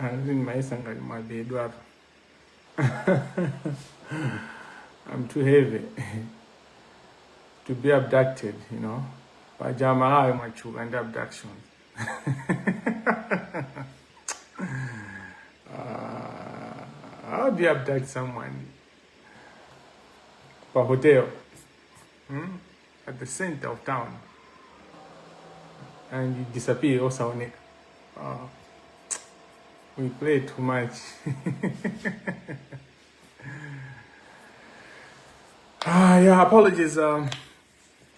I'm in my song in my bed. I'm too heavy to be abducted, you know. Pajama, I'm a children abduction. How do you abduct someone? For hotel, at the center of town, and you disappear also on it. We play too much. Yeah, apologies.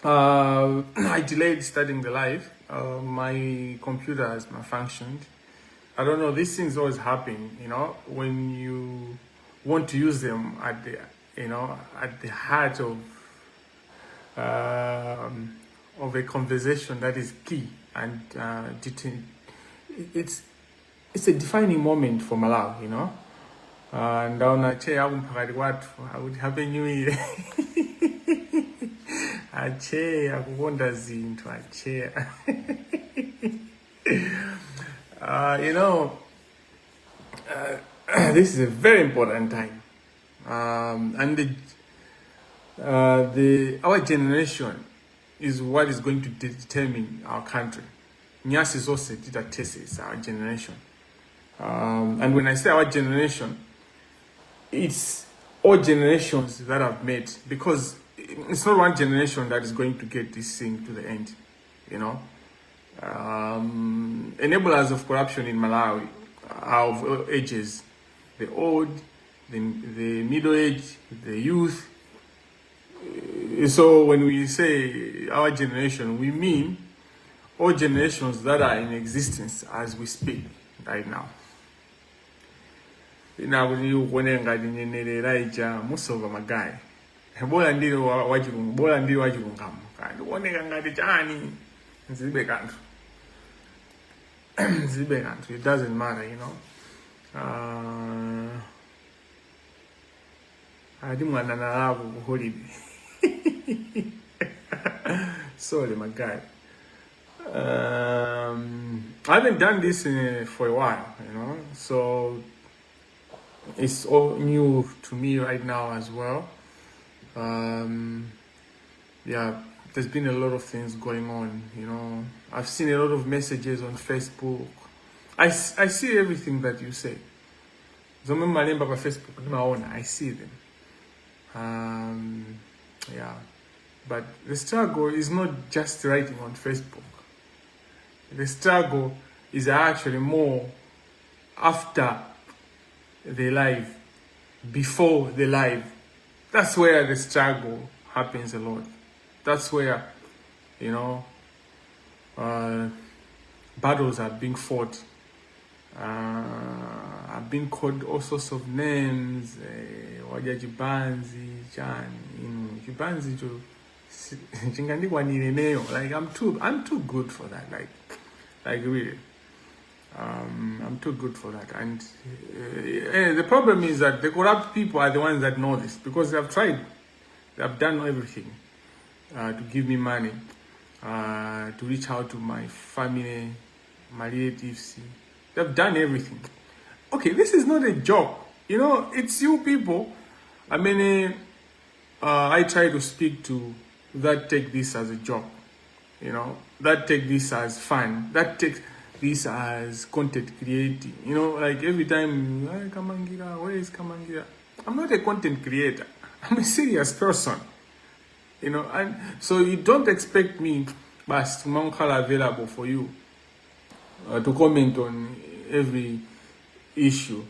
I delayed starting the live. My computer has malfunctioned. I don't know, these things always happen, you know, when you want to use them at the, you know, at the heart of a conversation that is key and it's a defining moment for Malawi, you know. And I would have a new year. Ache akukonda zinthu ache. You know, this is a very important time, and our generation is what is going to determine our country. Nyasi zose is our generation, and when I say our generation, it's all generations that have met, because it's not one generation that is going to get this thing to the end, you know. Enablers of corruption in Malawi are of all ages, the old, the middle age, the youth. So when we say our generation, we mean all generations that are in existence as we speak right now. Musova magai. Bola ndiro wajirungamu. Kandi woneka ngati chani nzibe kanthu. It doesn't matter, you know. Adi mwana nalavu ku holiday. Sorry, my guy. I haven't done this for a while, you know, so it's all new to me right now as well. Yeah, there's been a lot of things going on, you know. I've seen a lot of messages on Facebook. I see everything that you say. I see them. Yeah, but the struggle is not just writing on Facebook. The struggle is actually more after the live, before the live. That's where the struggle happens a lot. That's where, you know, battles are being fought. I've been called all sorts of names. Waja Jibanzi, Chan, you know, Jibanzi to like I'm too good for that. Like really. I'm too good for that. And the problem is that the corrupt people are the ones that know this, because they have tried. They have done everything to give me money, to reach out to my family, my relatives. They've done everything. Okay, this is not a joke. You know, it's you people. I mean, I try to speak to that take this as a joke. You know, that take this as fun. That take this as content creating. You know, like every time, hey, Kamangila, where is Kamangila? I'm not a content creator. I'm a serious person. You know, and so you don't expect me, but I'm available for you to comment on every issue,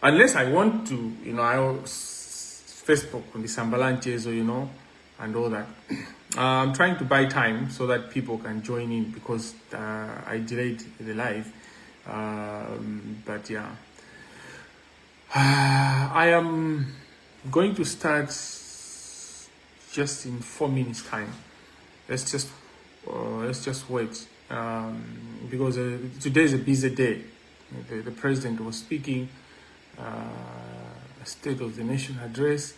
unless I want to. You know, I Facebook on the Sambalanches, or you know, and all that. I'm trying to buy time so that people can join in because I delayed the live. But yeah, I am going to start just in 4 minutes time. Let's just wait because today is a busy day. The president was speaking a State of the Nation address,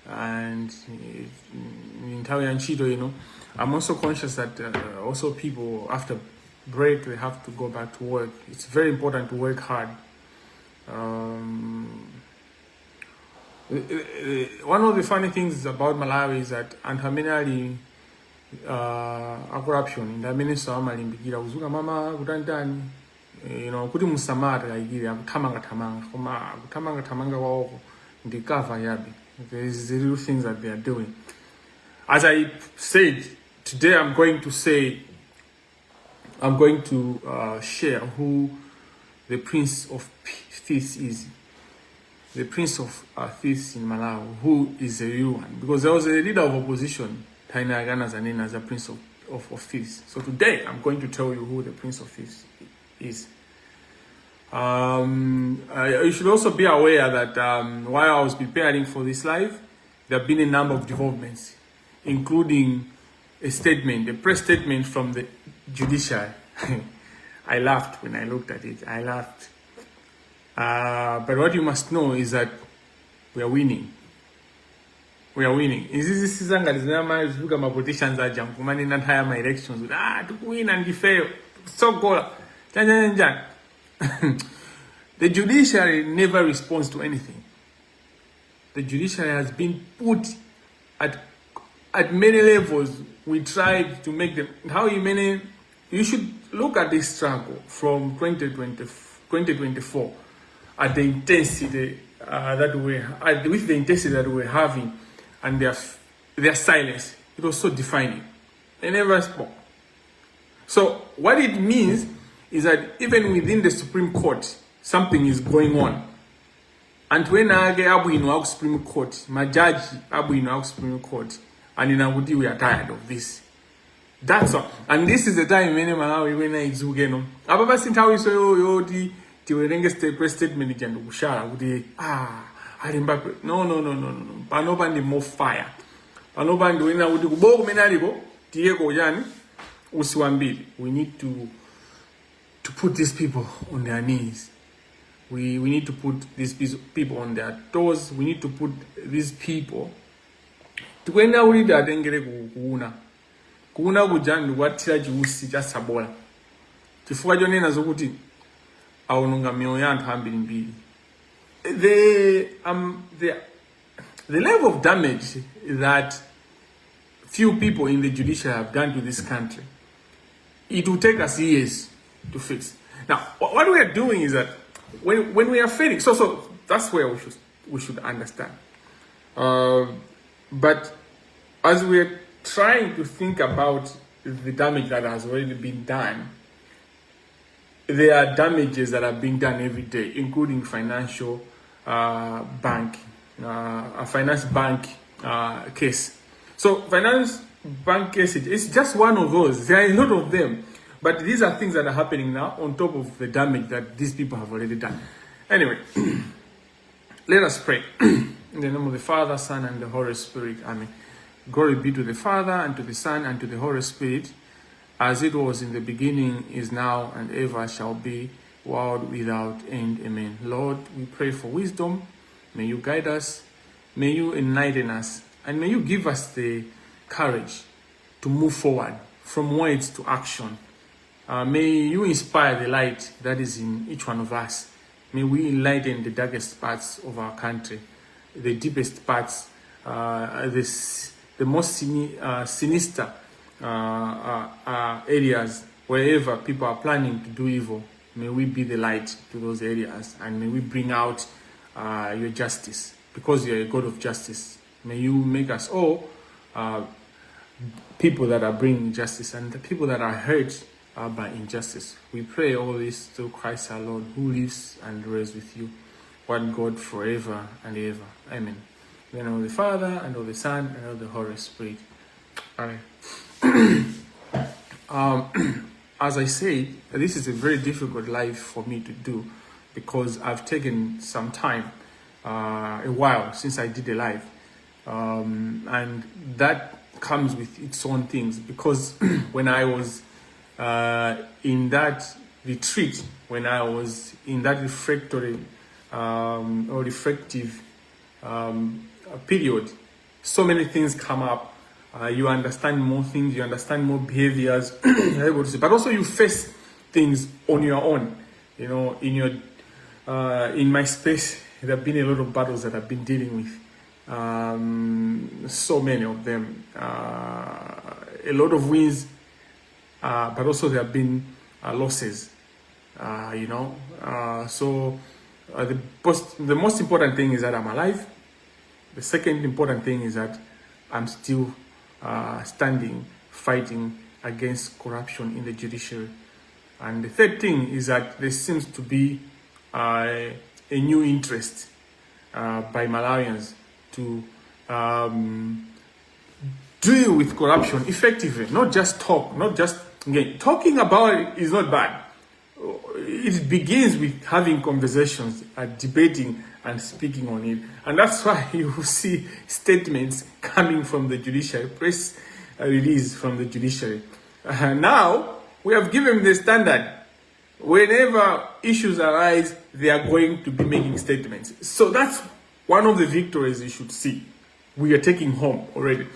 and in Italian Chido, I'm also conscious that also people after break they have to go back to work. It's very important to work hard. One of the funny things about Malawi is that antaminali corruption ndamene amalimbikira kuzuka mama kutandani kuti musamata kaikiri akuthamanga koma akuthamanga kwawoko ndikava yabe. There's the little things that they are doing. As I said, today I'm going to share who the Prince of Thieves is. The Prince of Thieves in Malawi, who is the real one. Because there was a leader of opposition, Taina Agana Zanena, as a Prince of Thieves. So today I'm going to tell you who the Prince of Thieves is. You should also be aware that while I was preparing for this live, there have been a number of developments, including a press statement from the judiciary. I laughed when I looked at it. I laughed. But what you must know is that we are winning. We are winning. Is this season that is my politicians are jumping my elections with to win and fail. So go. The judiciary never responds to anything. The judiciary has been put at many levels. We tried to make them. You should look at this struggle from 2024 at the intensity with the intensity that we're having, and their silence. It was so defining. They never spoke. So what it means is that even within the Supreme Court, something is going on. And when I get Abu Supreme Court, my judge Abu Supreme Court, and in Abu we are tired of this. That's all. And this is the time when I Zugeno. Ababa Sintawi so yodi tiwerenge state press statement and Bushara would no. Panobandi more fire. Panobandi wina would go menaligo, Diego Yani, Usiwambili. We need to put these people on their knees. We need to put these people on their toes. We need to put these people to when now we are dengere kuuna kujani watira jiusi just sabola chifukwa jonena zokuti aununga mioyo yantu hambili mbili. The level of damage that few people in the judiciary have done to this country, it will take us years to fix. Now, what we are doing is that when we are failing, so that's where we should understand. But as we're trying to think about the damage that has already been done, there are damages that are being done every day, including financial bank, a finance bank case. So finance bank cases, it's just one of those. There are a lot of them. But these are things that are happening now on top of the damage that these people have already done. Anyway, let us pray. In the name of the Father, Son, and the Holy Spirit. Amen. Glory be to the Father, and to the Son, and to the Holy Spirit, as it was in the beginning, is now, and ever shall be, world without end. Amen. Lord, we pray for wisdom. May you guide us. May you enlighten us. And may you give us the courage to move forward from words to action. May you inspire the light that is in each one of us. May we enlighten the darkest parts of our country, the deepest parts, the most sinister areas, wherever people are planning to do evil. May we be the light to those areas, and may we bring out your justice, because you are a God of justice. May you make us all people that are bringing justice, and the people that are hurt by injustice. We pray all this through Christ our Lord, who lives and reigns with you, one God, forever and ever. Amen. In the name of the Father, and of the Son, and of the Holy Spirit. Hi. As I said, this is a very difficult life for me to do because I've taken some time, a while since I did a live. And that comes with its own things because when I was in that retreat, when I was in that refractory or reflective period, so many things come up. You understand more things, you understand more behaviors, you're able to see, but also you face things on your own. You know, in my space, there have been a lot of battles that I've been dealing with. So many of them, a lot of wins, but also there have been losses. So the most important thing is that I'm alive. The second important thing is that I'm still standing, fighting against corruption in the judiciary. And the third thing is that there seems to be a new interest by Malawians to deal with corruption effectively, not just talk, not just, again, talking about it is not bad. It begins with having conversations, debating and speaking on it. And that's why you see statements coming from the judiciary, press release from the judiciary. Now, we have given the standard. Whenever issues arise, they are going to be making statements. So that's one of the victories you should see. We are taking home already.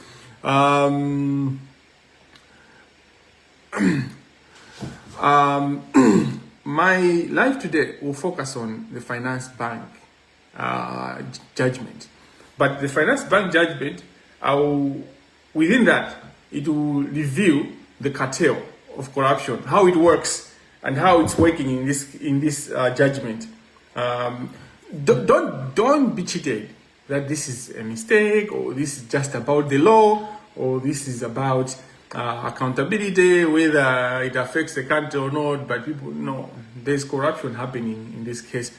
My life today will focus on the finance bank judgment. But the finance bank judgment, within that, it will reveal the cartel of corruption, how it works, and how it's working in this judgment. Don't be cheated that this is a mistake, or this is just about the law, or this is about accountability, whether it affects the country or not. But people know there's corruption happening in this case.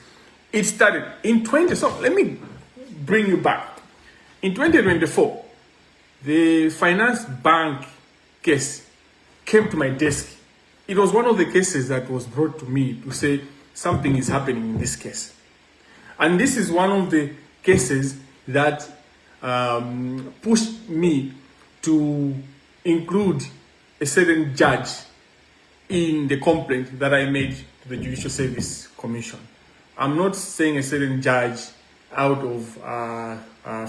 It started in so let me bring you back. In 2024, the finance bank case came to my desk. It was one of the cases that was brought to me to say something is happening in this case. And this is one of the cases that pushed me to include a certain judge in the complaint that I made to the Judicial Service Commission. I'm not saying a certain judge out of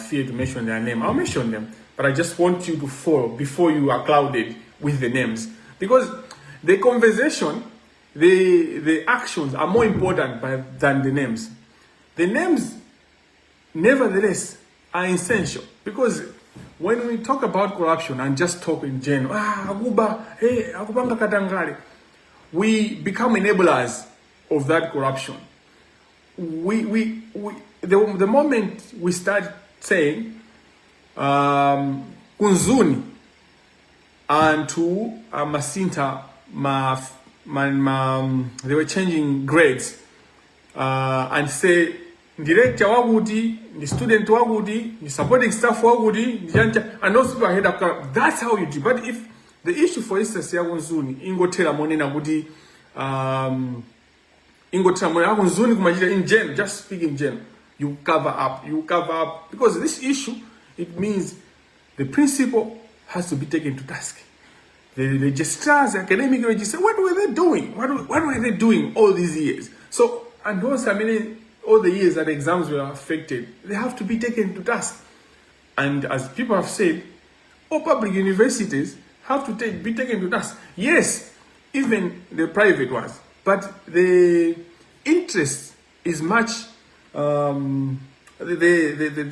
fear to mention their name. I'll mention them, but I just want you to follow before you are clouded with the names. Because the conversation, the actions are more important than the names. The names, nevertheless, are essential. Because when we talk about corruption and just talk in general, we become enablers of that corruption. The moment we start saying kunzuni and to masinta they were changing grades and say director waguti, the student waguti, the supporting staff waguti, and those people are head up. That's how you do. But if the issue, for instance, yagunzuni ingotela monena guti in general, just speak in general, you cover up because this issue, it means the principal has to be taken to task. The registrars, the academic registrars, what were they doing? What were they doing all these years? So, and those, all the years that exams were affected, they have to be taken to task. And as people have said, all public universities have to be taken to task. Yes, even the private ones. But the interest is much, the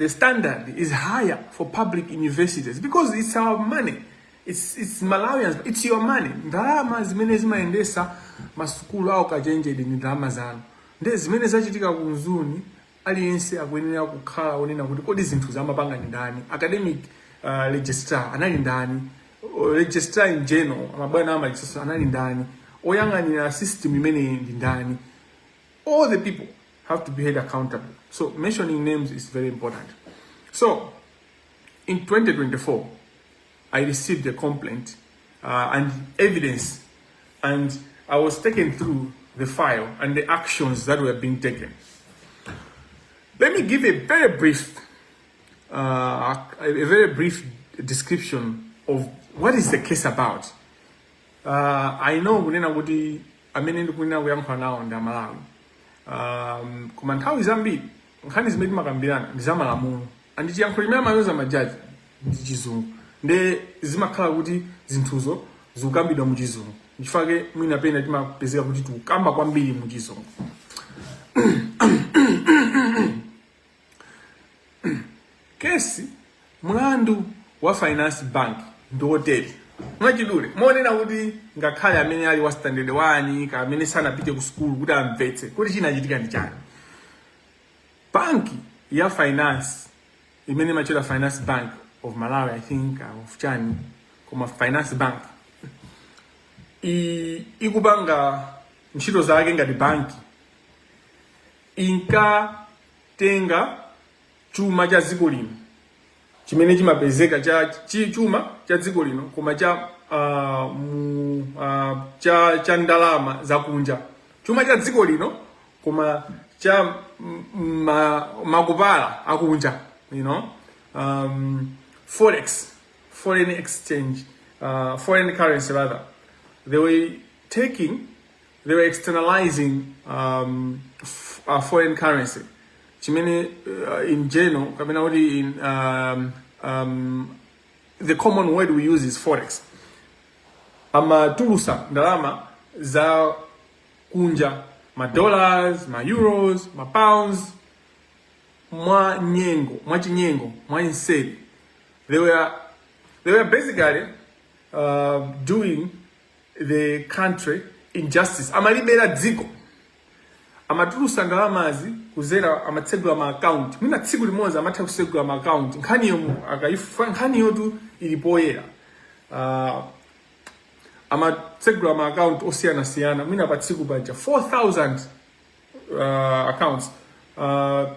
standard is higher for public universities because it's our money. It's Malawians, it's your money. Ndalama zimene zimaendesa masukulu au kajenjedi ni ndalama zanu. Nde zimene zachitika kunzuni aliyense akwenera kukhala onena kuti kodi zinthu zamapanga ndi ndani. Academic registrar anali ndani. Registrar in general, amabwana ama anali ndani. Oyang'anira system imene ndi ndani. All the people have to be held accountable. So mentioning names is very important. So in 2024, I received a complaint and evidence, and I was taken through the file and the actions that were being taken. Let me give a very brief description of what is the case about. I know kunena kuti amene ndikunena kuyankha nawo ndi Amalawi. Koma nthawi zambiri nkhani zimene timakambirana ndi za malamulo, and chiyankho limene amayoza majaji ndi chizungu, nde zimakhala kuti zinthuzo zikukambidwa mu chizungu. Chifukwa mwina pena timapezeka kuti tikukamba kwambiri mu chizungu. Kesi mlandu wa Finance Bank ndi hoteli mwachidule monena kuti ngakhale amene ali wa standard 1 ka amene sanapite ku school kuti amvetse kuti chinachitika ndi chani. Banki ya finance imene machira Finance Bank of Malawi, I think, of chani koma Finance Bank ikupanga ntchito zake ngati banki, inkatenga chuma cha dziko lino chimene chimapezeka chuma cha dziko lino koma cha ndalama zakunja, chuma cha dziko lino koma cha makupala akunja, you know, forex, foreign exchange, foreign currency rather. They were externalizing foreign currency. Chimene in general, in the common word we use is forex. Amatulusa ndalama za kunja, ma dollars, ma euros, ma pounds, mwa chinyengo, mwa insedi. They were basically doing the country injustice. Amalibera dziko. Amatulusa ndalamazi kuzera amatsegula ma account. Mina tsiku limodzi amatha kusegula ma account. Nkhani yomwe akaifa nkhani yotu ilipoyera. Amatsegula ma account osiyana. Mina patsiku paja 4,000 accounts.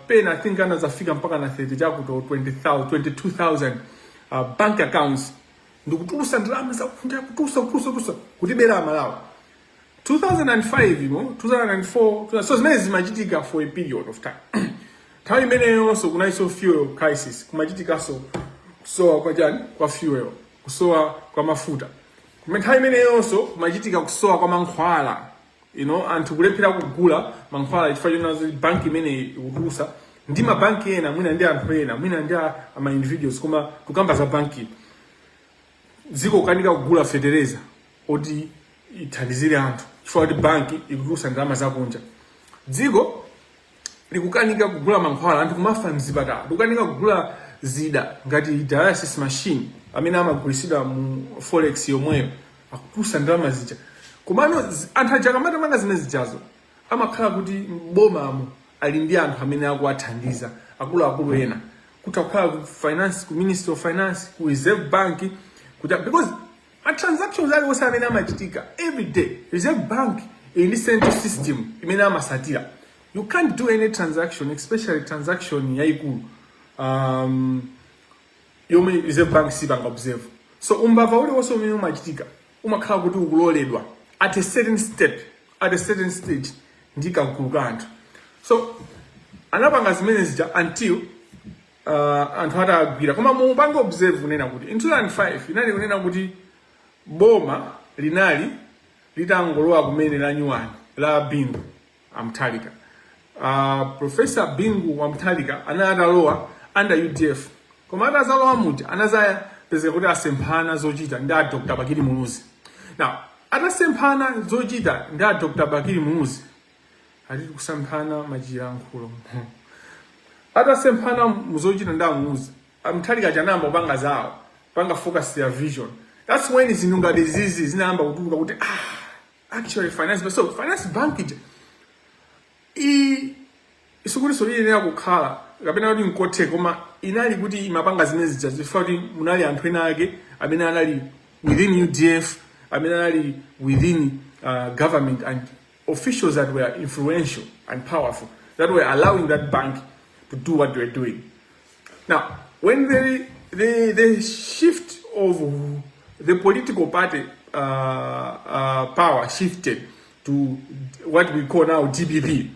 Pena I think anazafika mpaka na 30 chakuto 22,000 bank accounts. Ndikutulusa ndalama za kunja kutusa kutibera Malawi. 2005, 2004, so zimene zimachitika for a period of time. Nthawi imeneyo so kunaiso fuel crisis, kumachitika so kusowa kwa jani, kwa fuel, kusowa kwa mafuta. Nthawi imeneyo so kumachitika kusowa kwa mankhwala, you know, anthu kulephera kugula mankhwala chifukwa choti banki imene ikutulusa ndi mabanki ena, mwina ndi anthu ena, mwina ndi ama individuals, koma tukamba za banki. Dziko kukanika kugula fetereza oti ithandizire anthu chifukwa kuti banki ikutulusa ndalama zakunja. Dziko likukanika kugula mankhwala, anthu kumafa mzipatala, likukanika kugula zida ngati dialysis machine amene amagulisidwa mu forex yomweyo, akutulusa ndalama zija. Komano anthu aja amatamanga zimene zijazo amakhala kuti mbomamo ali ndi anthu amene akuwathandiza, akuluakulu ena, kuti akukhala ku finance, ku Ministry of Finance, ku Reserve Bank, because a transactions are also amene amachitika every day. Reserve Bank in this central system imene amasatira. You can't do any transaction, especially transaction yaikulu yomwe Reserve Bank sipanga observe. So umbava uli wonse umene umachitika umakhala kuti ukuloledwa at a certain step, at a certain stage ndika mkuluka anthu. So anapanga zimene zija until anthu atagwira. Koma mupanga observe kunena kuti in 2005 inali kunena kuti boma linali litangolowa kumene la nyuwani la Bingu Amthalika. Professor Bingu wa Mthalika anatalowa under UDF. Koma atazalowa muja anazaya pezeka kuti asemphana zochita ndi Dr. Bakili Munuzi. Now, atasemphana zochita ndi Dr. Bakili Munuzi, atiti kusemphana majira nkhulo. Atasemphana muzochita ndi Munuzi, Amthalika janamba upanga zawo, panga focus their vision. That's when it's inunga diseases zinamba kutuka kuti actually finance, so finance bank isukuri so ile yakukhala kapena kuti nkote koma inali kuti imapanga zimene zifuna kuti munali anthu ena ake amene anali within UDF, amene anali within government and officials that were influential and powerful that were allowing that bank to do what they were doing. Now, when the shift of the political party power shifted to what we call now DPP.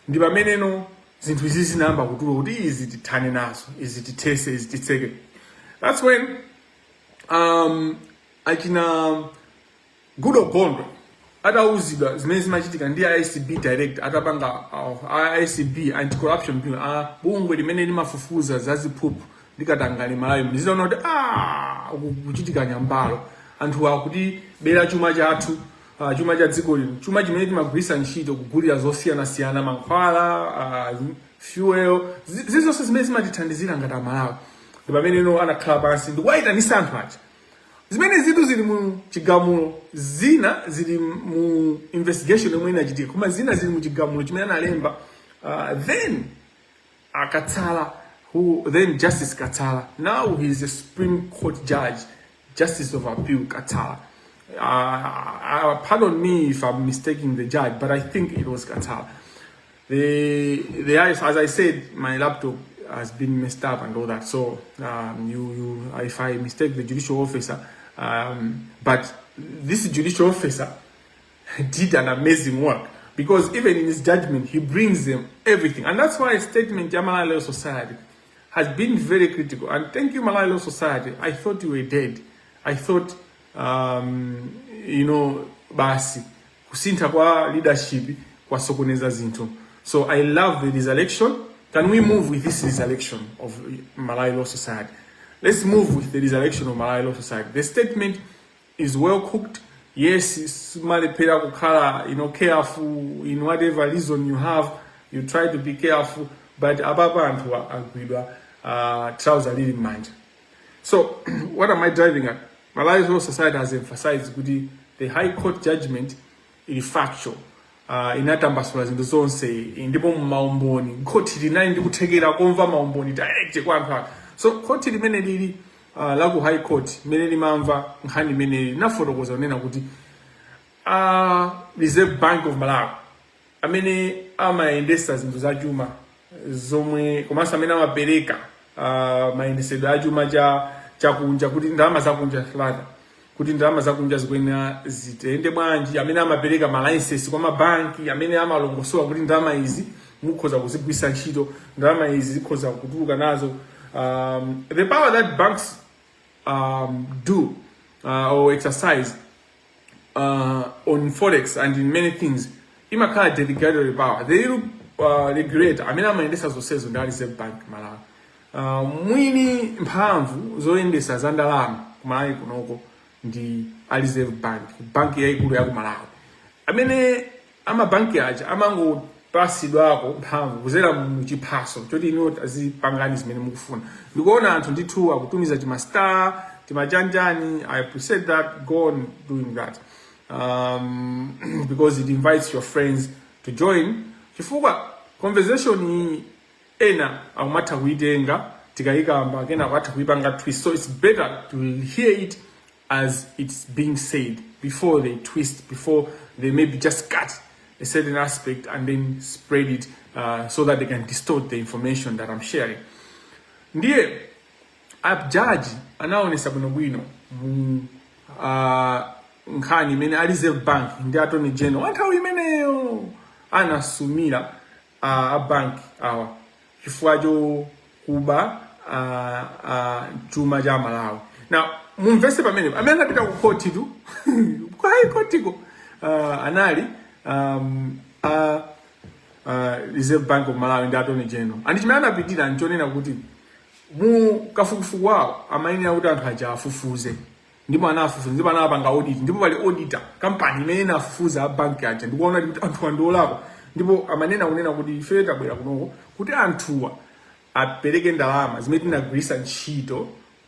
Ndi pamene no zinthu izi zinamba kutula kuti izi tithane nazo, izi tithese, izi titseke. That's when achina Good Ogondo atauzidwa zimene zimachitika ndi ICB direct atapanga ICB anti-corruption bill bungwe limene limafufuza zaziphuphu likatangani Malawi ndizaona kuti kuchitika nyambalo anthu akuti bera chuma chathu chuma cha dziko lino chuma chimene timagwirisa ntchito kugulira zosiyana mankhwala fuel zizonse zimene zimatithandizira ngati Malawi ndi pamene no anakhala pansi ndikuwayitanisa anthu aja zimene zitu zili mu chigamulo zina zili mu investigation yomwe inachitika koma zina zili mu chigamulo chimene analemba then Katsala then Justice Katsala, now he's a Supreme Court judge, Justice of Appeal Katsala. Pardon me if I'm mistaking the judge, but I think it was Katsala. As I said, my laptop has been messed up and all that. So if I mistake the judicial officer, but this judicial officer did an amazing work because even in his judgment, he brings them everything, and that's why a statement Malawi Law Society has been very critical. And thank you, Malawi Law Society. I thought you were dead. I thought, basi kusintha kwa leadership kwa sokoneza zinto. So I love the resurrection. Can we move with this resurrection of Malawi Law Society? Let's move with the resurrection of Malawi Law Society. The statement is well cooked. Yes, it's malipera kukhala, careful in whatever reason you have. You try to be careful, but ababa antu agwidwa trouser really mind. So what am I driving at? Malawi Law Society has emphasized the High Court judgment is factual. Inatambasula zinto zonse ndipo maumboni court linali ndi kuthekera kumva maumboni direct kwa anthu. So court limene lili la ku High Court limene limamva nkhani imene linafotokoza kunena kuti Reserve Bank of Malawi amene amayendesa zinthu za chuma zomwe komanso amene amapereka mayendesedwe a chuma chakunja kuti ndalama zakunja kuti ndalama zakunja zikwena zitende bwanji amene amapereka malicense kwa mabanki amene amalongosola kuti ndalama izi mukhoza kuzigwisa ntchito ndalama izi zikhoza kutuluka nazo. The power that banks do or exercise on forex and in many things imakhala delegatory power. They regulate amene amayendesa zonsezo ndi Reserve Bank Malawi. Mwini mphamvu zoyendesa za ndalama kumalawi kunoko ndi Reserve Bank, banki yaikulu ya ku Malawi. Amene amabanki aja amangopasidwako mphamvu kuzera mu chiphaso choti ino azipangani zimene mukufuna. Ndikuona anthu ndithu akutumiza timastar timajanjani. I appreciate that. Go on doing that because it invites your friends to join. Chifukwa conversation ena akumatha kuitenga tikayikamba kena kwatha kuipanga twist. So it's better to hear it as it's being said before they twist, before they maybe just cut a certain aspect and then spread it so that they can distort the information that I'm sharing. Ndiye judge anaonesa bwinobwino nkhani imene Reserve Bank ndi Attorney General anthawi imeneyo anasumira bank awa chifukwa chokuba chuma cha Malawi. Now mumvese pamene amene anapita ku court tu ku High Court ko anali Reserve Bank of Malawi ndi Attorney General. And chimene anapitira nchonena kuti mu kafukufuku wawo amayenera kuti anthu aja afufuze ndipo anafufuza ndipo anapanga audit ndipo pali auditor company imene inafufuza bank aja ndikuona kuti anthu andolapa ndipo amanena kunena kuti ife tabwera kunoko kuti anthuwa apereke ndalama zimene tinagwirisa ntchito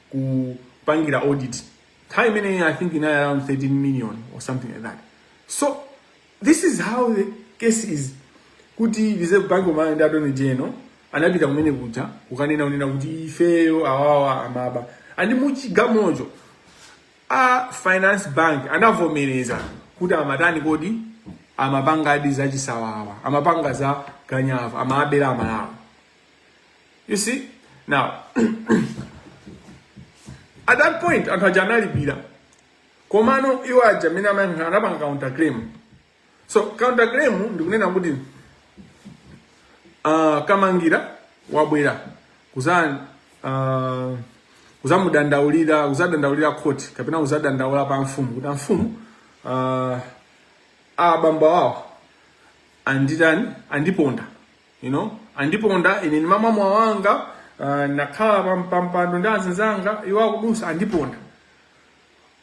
kupangira audit. Time imene I think in around 13 million or something like that. So this is how the case is. Kuti Reserve Bank of Malawi ndi Attorney General anapita kumene kuja kukanena unena kuti ifeyo awawa amaba andi muchigamojo finance bank anavomereza kuti amatani kodi amapanga adi za chisawawa amapanga za ganyava amabera Malawi. You see now At that point, anthu aja analipira. Komano iwo aja mene anapanga counter claim. So counter claim ndikunena kuti Kamangila wabwera kuzadandaulira court kapena kuzadandaula pa mfumu kuti mfumu abamba wawo andiponda, you know, andiponda ine ni mama mwawanga nakhala pampando ndi anzanga iwo akudusa andiponda.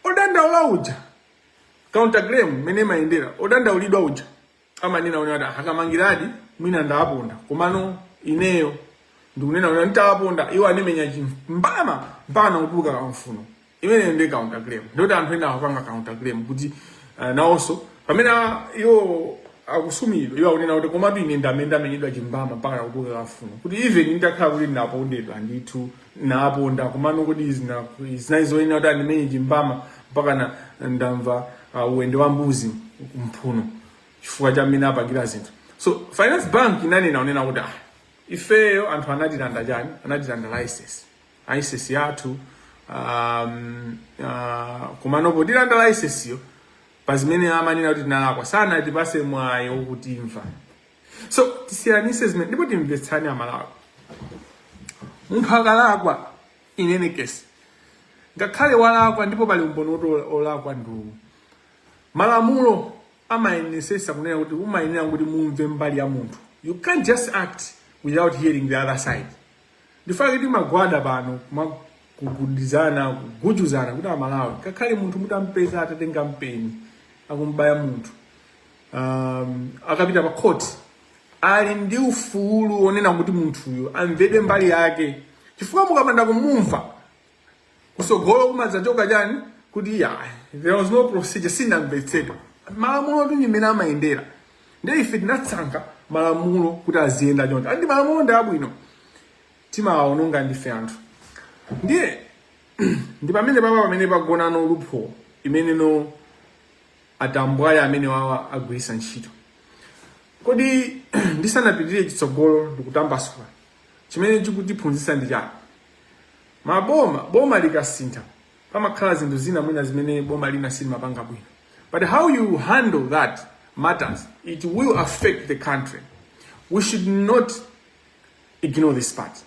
Odandaula uja counter claim mene maendera odandaulidwa uja amanena unada Kamangiladi mwina ndaponda komano ineyo ndikunena unada ntaponda iwo animenya chimbama mpana kutuka kamfuno imene ndi counter claim ndoti anthu ena akupanga counter claim kuti nawonso pamene iwo akusumidwa iwo akunena kuti komatu ine ndamenyedwa chimbama mpaka kutuka kamfuno kuti even ndakhala kuti ndapondedwa ndithu naponda komano kuti zinazoyenera kuti animenye chimbama mpaka ndamva uwende wa mbuzi kumphuno chifukwa cha mmene apangira zinthu. So finance bank inanena unena kuti ifeyo anthu anatilanda chani, anatilanda license yathu komanopo tilanda license yo pazimene amanena kuti tinalakwa sana tipase mwayo kutimva. So tisiyanise zimene ndipo timvetsani amalawi. Munthu akalakwa in any case ngakhale walakwa ndipo pali umboni olakwa nduwu malamulo amayenesesa kunena kuti umayenera kuti mumve mbali ya munthu. You can't just act without hearing the other side. Ndifuna kuti magwada pano kugudizana kugujuzana kuti amalawi ngakhale munthu mutampeza atatenga mpeni akumbaya munthu akapita pa court ali ndi ufulu onena kuti munthuyo amvede mbali yake chifukwa mukapanda kumumva kusogolo kumadzachoka chani kuti there was no procedure sinamvetsedwa. Malamulo ndi mmene amayendera ndi ife tinatsankha malamulo kuti aziyenda choncho andi malamulo ndi abwino timawaononga ndife anthu ndiye ndi pamene pamene pagonano loophole imene no atambwaya amene wawa agwirisa ntchito. Kodi ndisanapitirire chitsogolo ndikutambasula chimene chikutiphunzitsa ndi chani. Boma likasintha pamakhala zinthu zina mwina zimene boma lina silimapanga bwino. But how you handle that matters. It will affect the country. We should not ignore this part.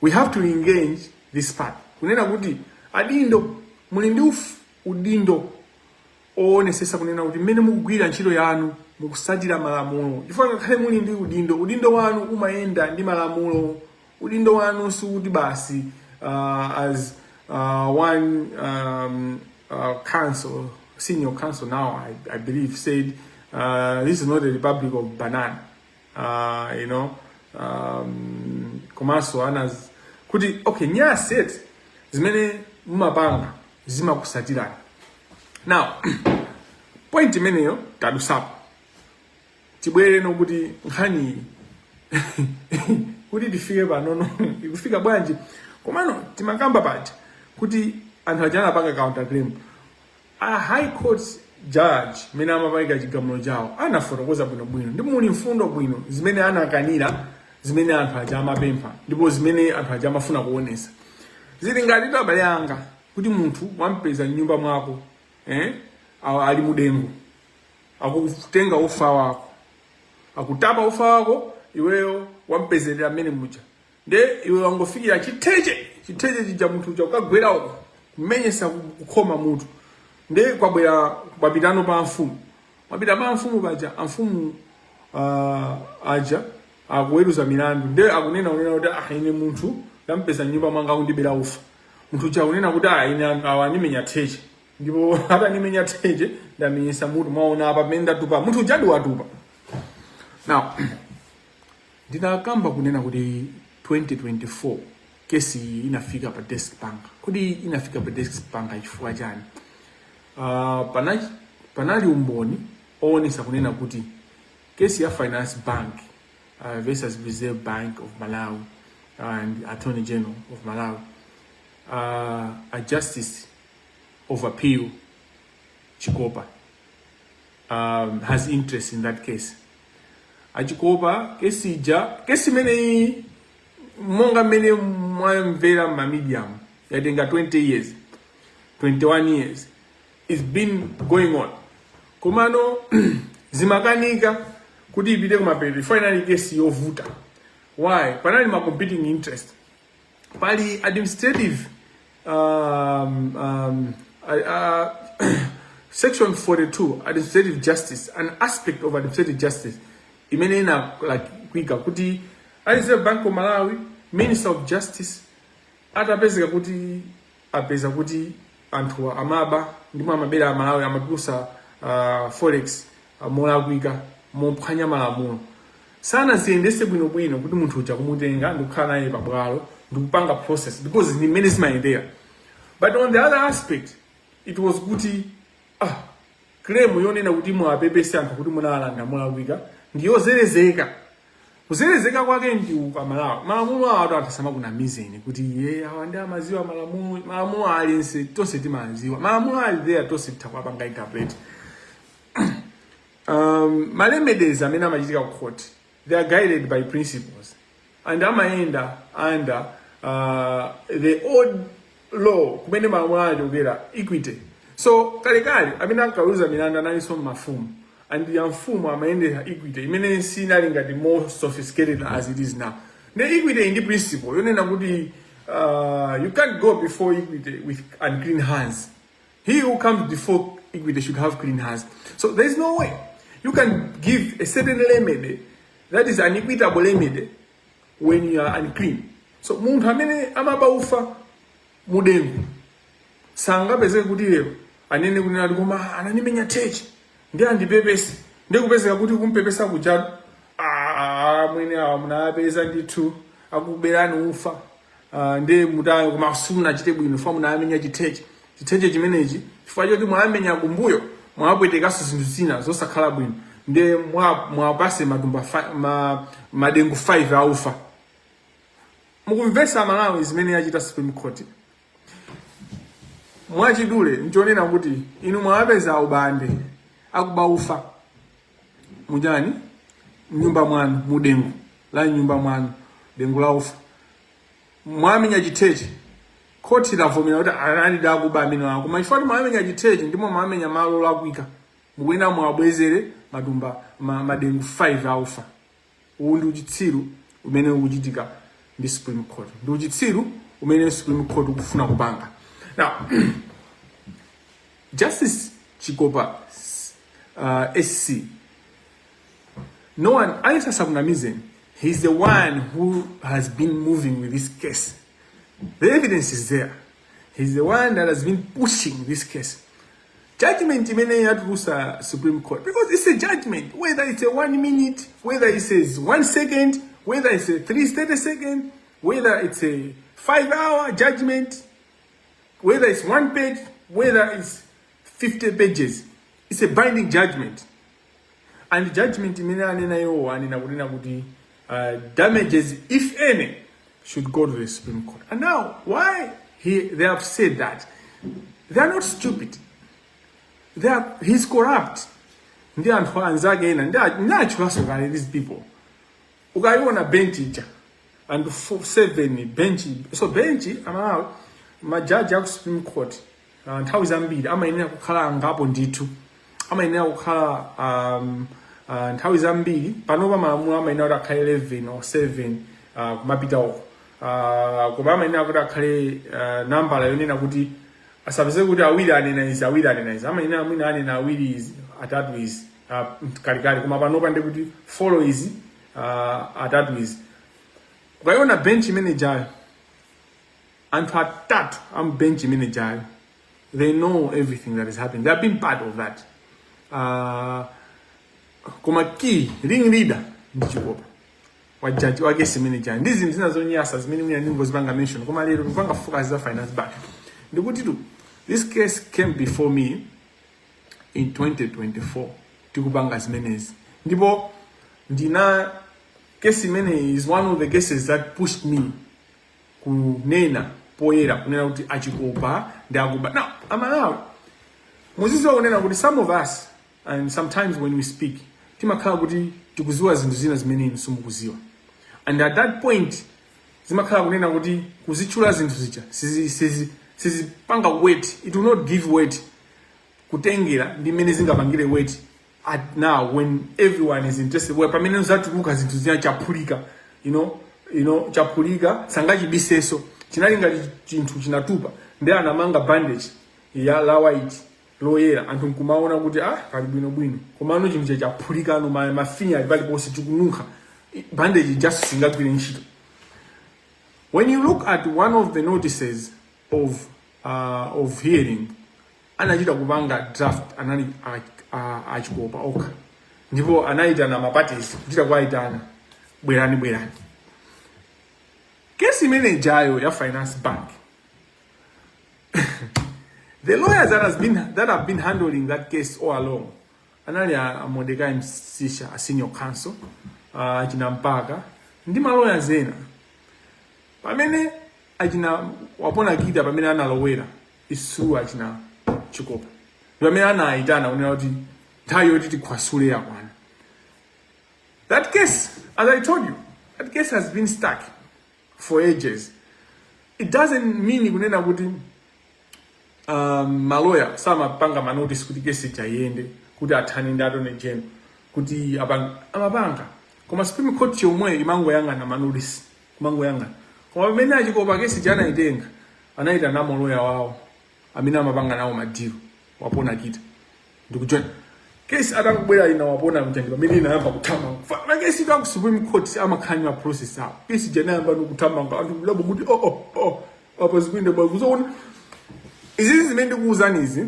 We have to engage this part. Kunena kuti adindo muli ndi udindo onesesa kunena kuti mmene mukugwira ntchito yanu mukusatira malamulo. Chifukwa ngakhale muli ndi udindo wanu umayenda ndi malamulo. Udindo wanu sukuti basi as one council, senior council now, I believe, said this is not a republic of banana. You know, Komaso anas kuti okay nya set zimene mumapanga zimakusatirana. Now point imeneyo tadusapo tibwere nokuti nkhani kuti tifike panono ikufika bwanji komano timakamba paja kuti anthu ajana apanga counter claim. A high court judge mene amapanga chigamulo chawo anafotokoza bwino ndipo muli mfundo bwino zimene anakanira zimene anthu aja amapempha ndipo zimene anthu aja amafuna kuonesa. Zili ngati abale yanga kuti munthu wampeza nyumba mwako ali mudengu akutenga ufa wako akutapa ufa wako iweyo wampezerera mmene muja nde iwe wangofikira chiteche chija munthu chakagwera uko kumenyesa kukhoma munthu nde kwapitano pa mfumu wapita pa mfumu paja amfumu aja akuweruza milandu nde akunena kuti ine munthu ndampeza nyumba mwanga kundibera ufa munthu uja akunena kuti ine awanimenya theche ndipo atanimenya theche ndamenyesa munthu mwaona apa pamene ndatupa munthu uja watupa. Now ndinakamba kunena kuti 2024 kesi inafika pa desk bank. Kodi inafika pa desk bank chifukwa chani? Panali umboni oonesa kunena kuti kesi ya Finance Bank versus Reserve Bank of Malawi and Attorney General of Malawi, a Justice of Appeal Chikopa has interest in that case. Chikopa kesi mene monga mene mwamvera ma medium yatenga 20 years 21 years. It's been going on. Komano zimakanika kuti ipite kumapiri finally case yovuta. Why? Panali ma competing interest. Pali administrative section 42 administrative justice, an aspect of administrative justice imenena like kwika kuti alize Bank of Malawi Minister of Justice atapezeka kuti apeza kuti anthu amaba ndimo amabera amalawi amapusa forex molakwika mophwanya malamulo sana ziyendese bwino kuti munthu uja kumutenga ndikukhala naye pabwalo ndikupanga process because ni many there. But on the other aspect it was kuti claim yonena kuti mwapepesa anthu kuti munalanda molakwika ndiyozelezeka kuzelezeka kwake ndi ukamalawi malamulo awo atasama kuna mizeni kuti awandi amaziwa malamulo alinse tonse timaziwa malamulo ali there tonse titakwapanga interpret. Malemedeza amene amachitika ku court, they are guided by principles and amaenda under the old law kumene malamulo achokera equity. So kalekale amene ankauza milanda nalinso mafumu and the mfumu amaendera equity imene sinali ngati more sophisticated as it is now. The equity in the principle yonena kuti you can't go before equity with unclean hands. He who comes before equity should have clean hands. So there is no way you can give a certain remedy that is an equitable remedy when you are unclean. So munthu amene amabaufa mudengu sangapeze kuti lero anene kunena koma ananimenya techi ndi andipepese ndikupezeka kuti kumpepesa kujalo mwene awa munapeza ndithu akuberani ufa ndi mutayo kumasuna chite bwino fa munamenya chiteche chimenechi chifukwa choti mwamenya kumbuyo mwapwetekaso zinthu zina zosakhala bwino ndi mwapase madengu 5 aufa. Mukumvesa Malawi zimene yachita Supreme Court mwachidule nchonena kuti inu mwapeza ubande akubaufa mujani nyumba mwanu mudengu la nyumba mwanu dengu la ufa mwamenya chiteche koti lavomera kuti analida kuba amene wako maifani mwamenya chiteche ndimo mwamenya malo lakwika mukwena mwabwezere madengu 5 aufa. Uwu ndi uchitsiru umene ukuchitika ndi Supreme Court, ndi uchitsiru umene Supreme Court ukufuna kupanga. Now Justice Chikopa SC, no one, Alexious Kamangila, he's the one who has been moving with this case. The evidence is there. He's the one that has been pushing this case. Judgment imene yatulusa Supreme Court, because it's a judgment, whether it's a 1 minute, whether it says 1 second, whether it's a 3 seconds, whether it's a 5-hour judgment, whether it's 1 page, whether it's 50 pages, it's a binding judgment. And the judgment damages, if any, should go to the Supreme Court. And now, why they have said that? They are not stupid. He's corrupt. These people. Ukaiona bench and 7 bench. So bench, majaji ya Supreme Court nthawi zambiri amayenera kukhala ngapo ndithu amayenera kukhala nthawi zambiri panopa malamulo amayenera kuti akhale 11 or 7 kumapita uko koma amayenera kuti akhale nambala yonena kuti asapeze kuti awiri anena izi amayenera mwina anena awiri izi atatu izi kalikali koma panopa ndi kuti follow izi atatu izi. Ukaiona bench manager anthu atatu bench manager, they know everything that is happening. They have been part of that. Koma key ring leader ndi Chikopa wa judge wa case manager. Ndizi zina zonyasa zimene mimi ndingozipanga mention koma lero ndipanga focus za finance back. Ndikuti this case came before me in 2024 tikupanga zimenezi. Ndipo ndina case imene is one of the cases that pushed me kunena poera kunena kuti Achikopa ndakuba. Now amalawi muzizo kunena kuti some of us, and sometimes when we speak timakhala kuti tikuziwa zinthu zina zimene simukuziwa, and at that point zimakhala kunena kuti kuzichula zinthu zija sizipanga weight. It will not give weight kutengera ndi mmene zingapangire weight at now when everyone is interested. Where pamene uzatuluka zinthu zina chaphulika, you know chaphulika sangachibiseso chinali ngati chinthu chinatupa ndi anamanga bandage ya la white loyera anthu nkumaona kuti pali bwino koma ano chinthu chaphulika ano mafinya ali paliponse chikununkha bandage just singagwire ntchito. When you look at one of the notices of hearing, anachita kupanga draft anali Chikopa okha ndipo anaitana maparties kuchita kwaitana bwerani. Kesi imene jayo ya Finance Bank, the lawyers that have been handling that case all along, anali Mordecai Msisha, a senior counsel, achina Mpaka, ndi lawyers ena. Pamene achina wapona kita pamene analowera isu achina Chikopa. Pamene anaitana unena kuti tayo titi kwasule yakwana. That case, as I told you, that case has been stuck for ages. It doesn't mean kunena kuti maloya samapanga manotice kuti kesi chayende kuti athani ndato nejeno kuti amapanga koma Supreme Court yomwe imangoyangana manotice kumangoyangana koma pamene Achikopa kesi jana itenga anaita na maloya wawo amene amapanga nawo madiro wapona kita ndikujoin kesi atakubwera ina wapona mtandi pamene inayamba kuthamanga fa kesi ka Supreme Court amakhanywa process awo kesi jana yamba nokuthamanga anthu labo kuti apa zikwinde bakuzoona izi zimene ndikuuzanizi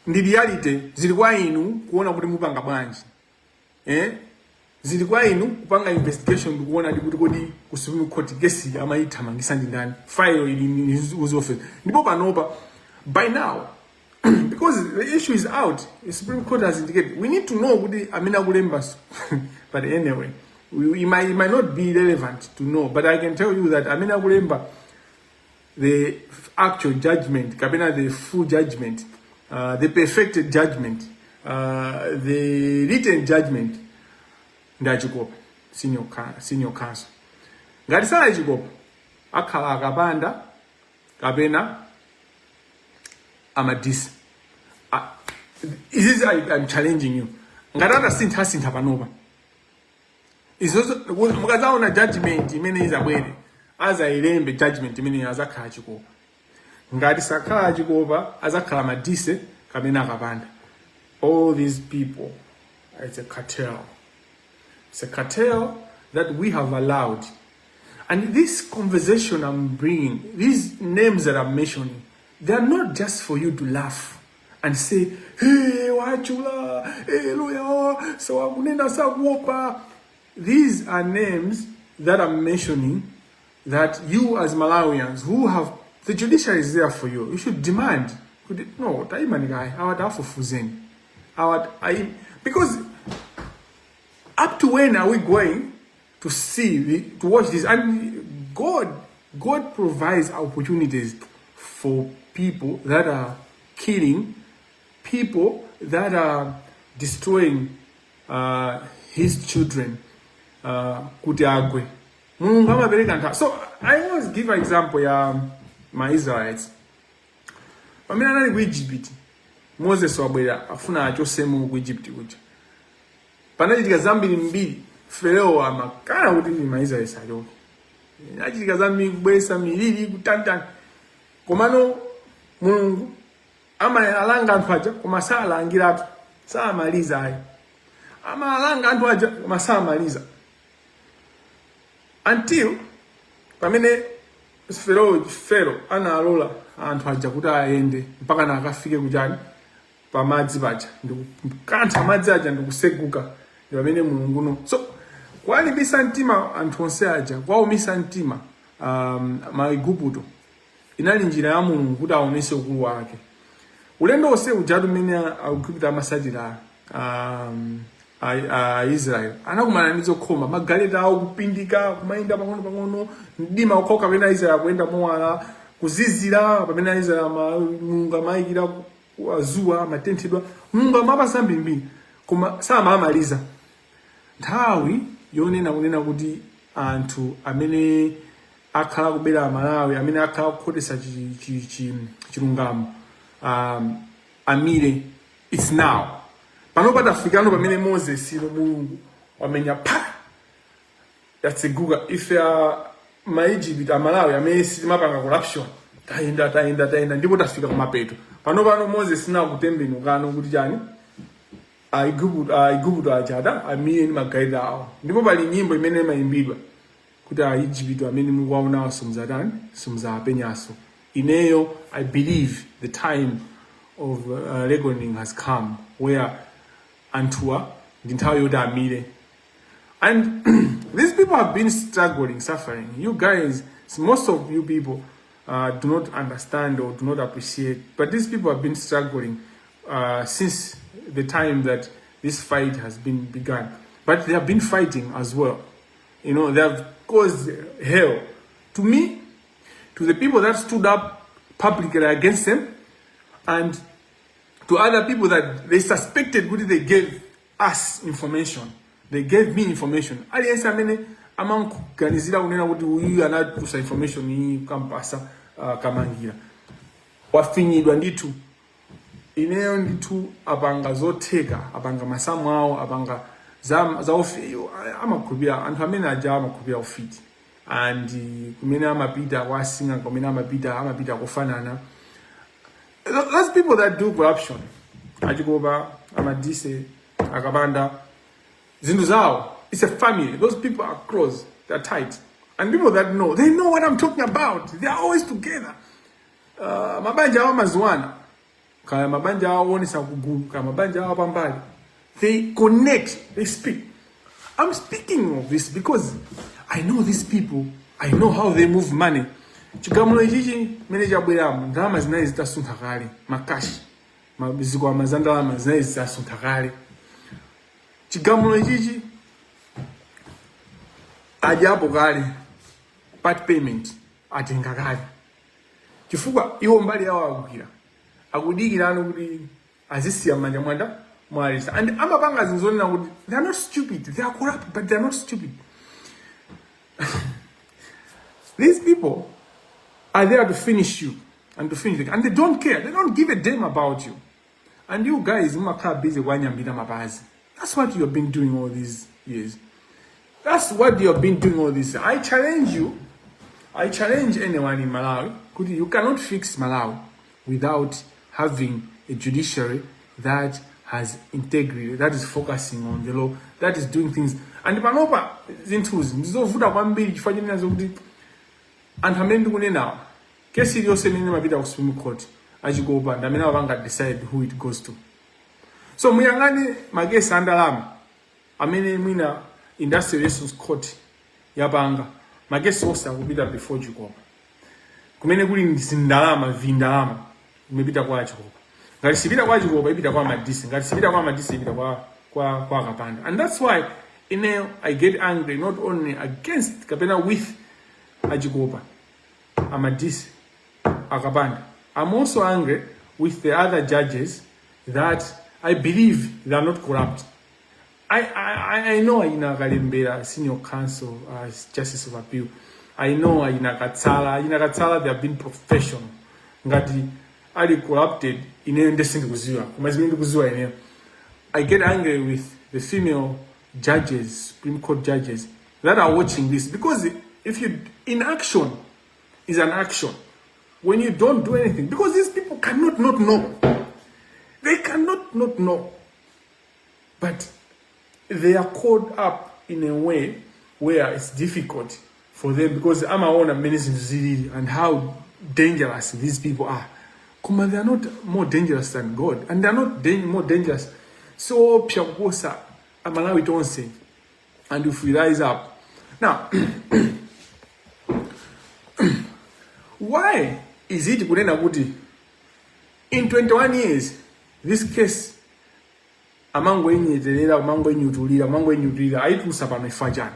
ndi reality zili kwa inu kuona kuti mupanga bwanji zili kwa inu kupanga investigation ndikuona kuti kodi ku Supreme Court kesi amayithamangisa ndi ndani file ili uzi office ndipo panopa by now because the issue is out, the Supreme Court has indicated we need to know kuti amina kulemba but anyway it might not be relevant to know, but I can tell you that amina kulemba the actual judgment, kabina the full judgment, the perfected judgment, the written judgment, nda Chikopa, senior counsel. Ngati sala Chikopa, akhala Kapanda, kabena, Madise. I'm challenging you. Ngati sintha panopa. Izozo mukazaona judgment imene izabwere. Aza ilembe judgment imene azakhala Chikopa. Ngati sakhala Chikopa azakhala Madise kabena Kapanda. All these people, it's a cartel. It's a cartel that we have allowed. And this conversation I'm bringing, these names that I'm mentioning, they are not just for you to laugh and say, hey, wachula, hey, lawyer, so amunenda sawopa. These are names that I'm mentioning that you as Malawians who have, the judiciary is there for you. You should demand. No, because up to when are we going to see, to watch this? And God provides opportunities for people that are killing, people that are destroying his children. So I always give an example my Israelites. Pamene anali ku Egypt, Moses wabwera afuna achosemo ku Egypt kuja. Panachitika zambiri mbiri, Farao amakana kuti ndi Maisraeli achoke. Achitika zambiri kubwesa miliri kutantani. Komano Mulungu amalanga anthu aja koma salangiratu, samaliza ayi. Amalanga anthu aja koma samaliza. Until pamene Pharaoh analola anthu aja kuti aende mpaka nakafike kujani pamadzi paja ndikukantha madzi aja ndikuseguka ndi pamene Mulungu no. So kwalimbisa mtima anthu onse aja, kwaumisa mtima Maigupto inali njira ya Mulungu kuti aonese ukulu wake. Ulendo onse ujatu mmene akupita amasatira Israel anakumana ndi zokhoma, magaleta awo kupindika kumayenda pang'ono mdima ukhoka pamene Israel kuyenda mowala kuzizira pamene Israel Mulungu amayikira azuwa matentedwa Mulungu amapasa mbiri koma samamaliza nthawi yonena kunena kuti anthu amene akhala kubera Malawi amene akhala kukhotesa chilungamo amire it's now pano patafikano pamene Moses ilo Mulungu wamenya pa that's a Google if ma Egypt Malawi amene sitimapanga corruption taenda ndipo tafika kumapeto pano Moses na kutembenukano kuti chani Igupto achada amire ni magaida awo ndipo pali nyimbo imene imayimbidwa kuti Egypt amene mukuwaona sumza penyaso ineyo I believe the time of reckoning has come where Antua ndinthawi yoti amire. And these people have been struggling, suffering. You guys, most of you people do not understand or do not appreciate, but these people have been struggling since the time that this fight has been begun. But they have been fighting as well. You know, they have caused hell to me, to the people that stood up publicly against them, and to other people that they suspected what they gave us information. They gave me information. Aliyense amene amankuganizira kunena kuti uyu anatusa information iyi kampasa Kamangila. Wafinyidwa nditu. Ineyo nditu apanga zotheka, apanga masamu awo, apanga za ofiyo, amakhulupirira anthu amene aja amakhulupirira ufiti. And kumene amapita wasinga, kumene amapita kufanana. Those people that do corruption, Chikopa, Madise, Kapanda, Zinduzao, it's a family. Those people are close, they're tight. And people that know, they know what I'm talking about. They are always together. Mabanja awa mazwana, kaya mabanja awa onisa kugulu, kaya mabanja awa pambali. They connect, they speak. I'm speaking of this because I know these people, I know how they move money. Chigamulo ichichi manager bweramu ndalama zinayi zitasuntha kale makashi mabiziko amazandalama zinayi zitasuntha kale chigamulo ichichi ajapo kale part payment atenga kale chifukwa iwo mbali yawo akukira akudikirana kuti azisiya manja mwanda mwalisa and amapanga zinzonena kuti they are not stupid, they are corrupt but they are not stupid. These people are there to finish you and to finish it. And they don't care. They don't give a damn about you. And you guys, busy mapazi. That's what you have been doing all these years. That's what you have been doing all this. I challenge you. I challenge anyone in Malawi. You cannot fix Malawi without having a judiciary that has integrity, that is focusing on the law, that is doing things. And panopa zintuzi ndizovuta kwambiri chifanyana zokuti anthu amene ndikunena kesi iliyonse imene mapita ku Supreme Court Chikopa ndamene wanga decide who it goes to. So muyangane magesi andalama amene mwina Industrial Relations Court yapanga magesi onse akupita before Chikopa kumene kuli ndalama vindalama kumepita kwa Chikopa ngati sipita kwa Chikopa ipita kwa Madise ngati sipita kwa Madise ipita kwa Kapanda. And that's why I get angry not only against kapena with Chikopa, Madise, Kapanda. I'm also angry with the other judges that I believe they are not corrupt. I know Aina Mbeta, Senior Counsel, Justice of Appeal. I know Aina Katsala, they have been professional. Ngati ali corrupted in a decent kuziwa. I get angry with the female judges, Supreme Court judges that are watching this because if you inaction is an action when you don't do anything, because these people cannot not know. They cannot not know. But they are caught up in a way where it's difficult for them because I'm a own ministry and how dangerous these people are. Kuma, they are not more dangerous than God, and they are not more dangerous. So Piakosa Malawi don't say, and if we rise up now. Why is it kunena kuti in 21 years this case amango enyeterera amango enyutulira aitusa pano ifajana?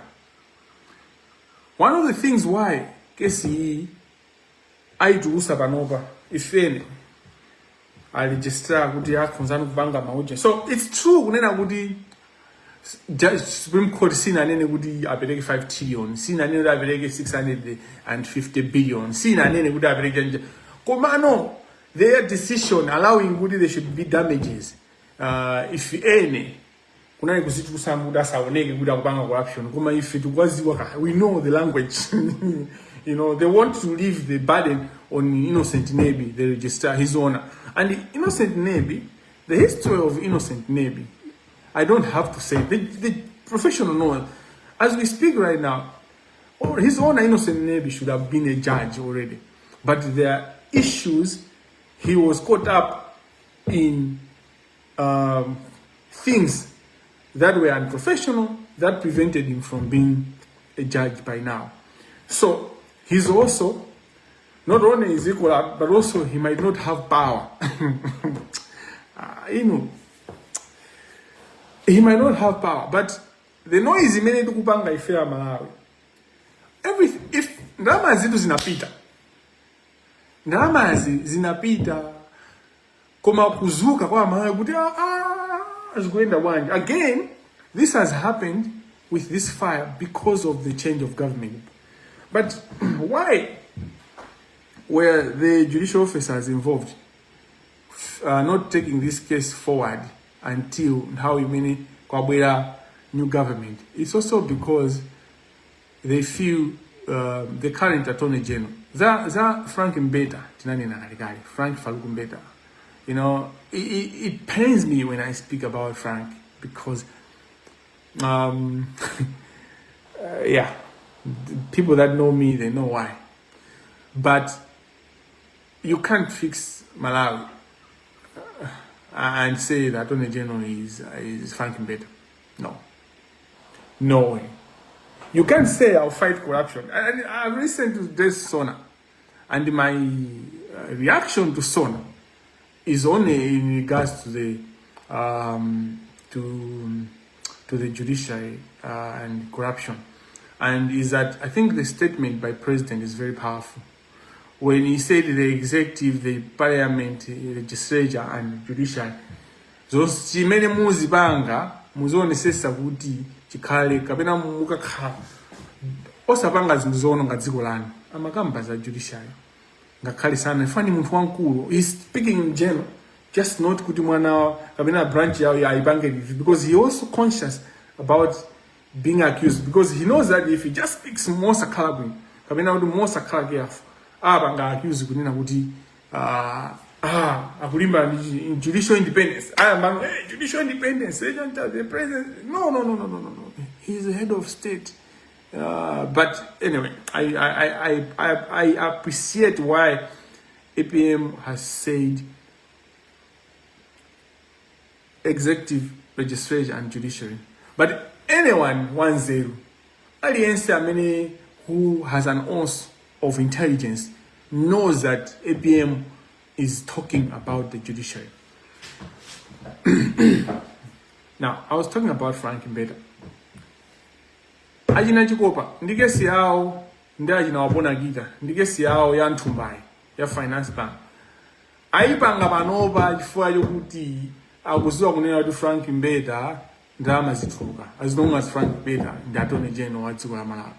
One of the things why case hii aitusa panopa ifene register kuti akhonzana kubanga mauja. So it's true kunena kuti Judge Supreme Court sina nene kuti apereke 5 trillion, sina nene kuti apereke 650 billion, sina nene kuti apereke komano their decision allowing kuti there should be damages if any kunani kusitu kusamuda saoneke kuti akupanga corruption koma if tukwaziwa we know the language you know they want to leave the burden on Innocent Nebi, the registrar, his owner. And the Innocent Nebi, the history of Innocent Nebi, I don't have to say, the professional knows. As we speak right now, his owner, Innocent Nebi, should have been a judge already. But there are issues, he was caught up in things that were unprofessional, that prevented him from being a judge by now. So, he's also, not only is equal, but also he might not have power. You know, he might not have power, but the noise he made to kupanga ifea Malawi. Everything, if ndalama zitu zinapita, koma kuzuka kwa Malawi kuti azikuenda wanje. Again, this has happened with this fire because of the change of government. But why were the judicial officers involved not taking this case forward until how many Kwabwera new government? It's also because they feel the current Attorney General, Frank Mbeta, Frank Mbeta. You know, it pains me when I speak about Frank because, yeah, people that know me, they know why. But you can't fix Malawi and say that Attorney General is Frank Mbeta. No way. You can't say I'll fight corruption. And I've listened to this Sona, and my reaction to Sona is only in regards to the the judiciary and corruption, and is that I think the statement by President is very powerful. When he said the executive, the parliament, the legislature, and judiciary, those chimene muzibanga muzone sesa kuti chikale kapena mukakha osapanga zinthu zono ngadziko lanu amakamba za judiciary ngakhale sana ifani munthu wankulu is speaking in general, just not kuti mwana kapena branch yawo yaipange because he also conscious about being accused, because he knows that if he just speaks more sakalabwino kapena kuti more sakalagyafu abanga accused kunena kuti akulimba judicial independence. Judicial independence. The president. No. He's the head of state. But anyway, I appreciate why APM has said executive, legislature, and judiciary. But anyone 1-0, audience many who has an ounce of intelligence knows that APM is talking about the judiciary. Now, I was talking about Frank Mbeta. Ajina Chikopa, ndigesi yao, ndajina wabona gita, ndigesi yao ya ntumbai, ya finance bank. Aipanga panoba chifukwa yokuti akuziwa kunena kuti Frank Mbeta ndalama zituluka. As long as Frank Mbeta ndi Attorney General wa dziko la Malawi.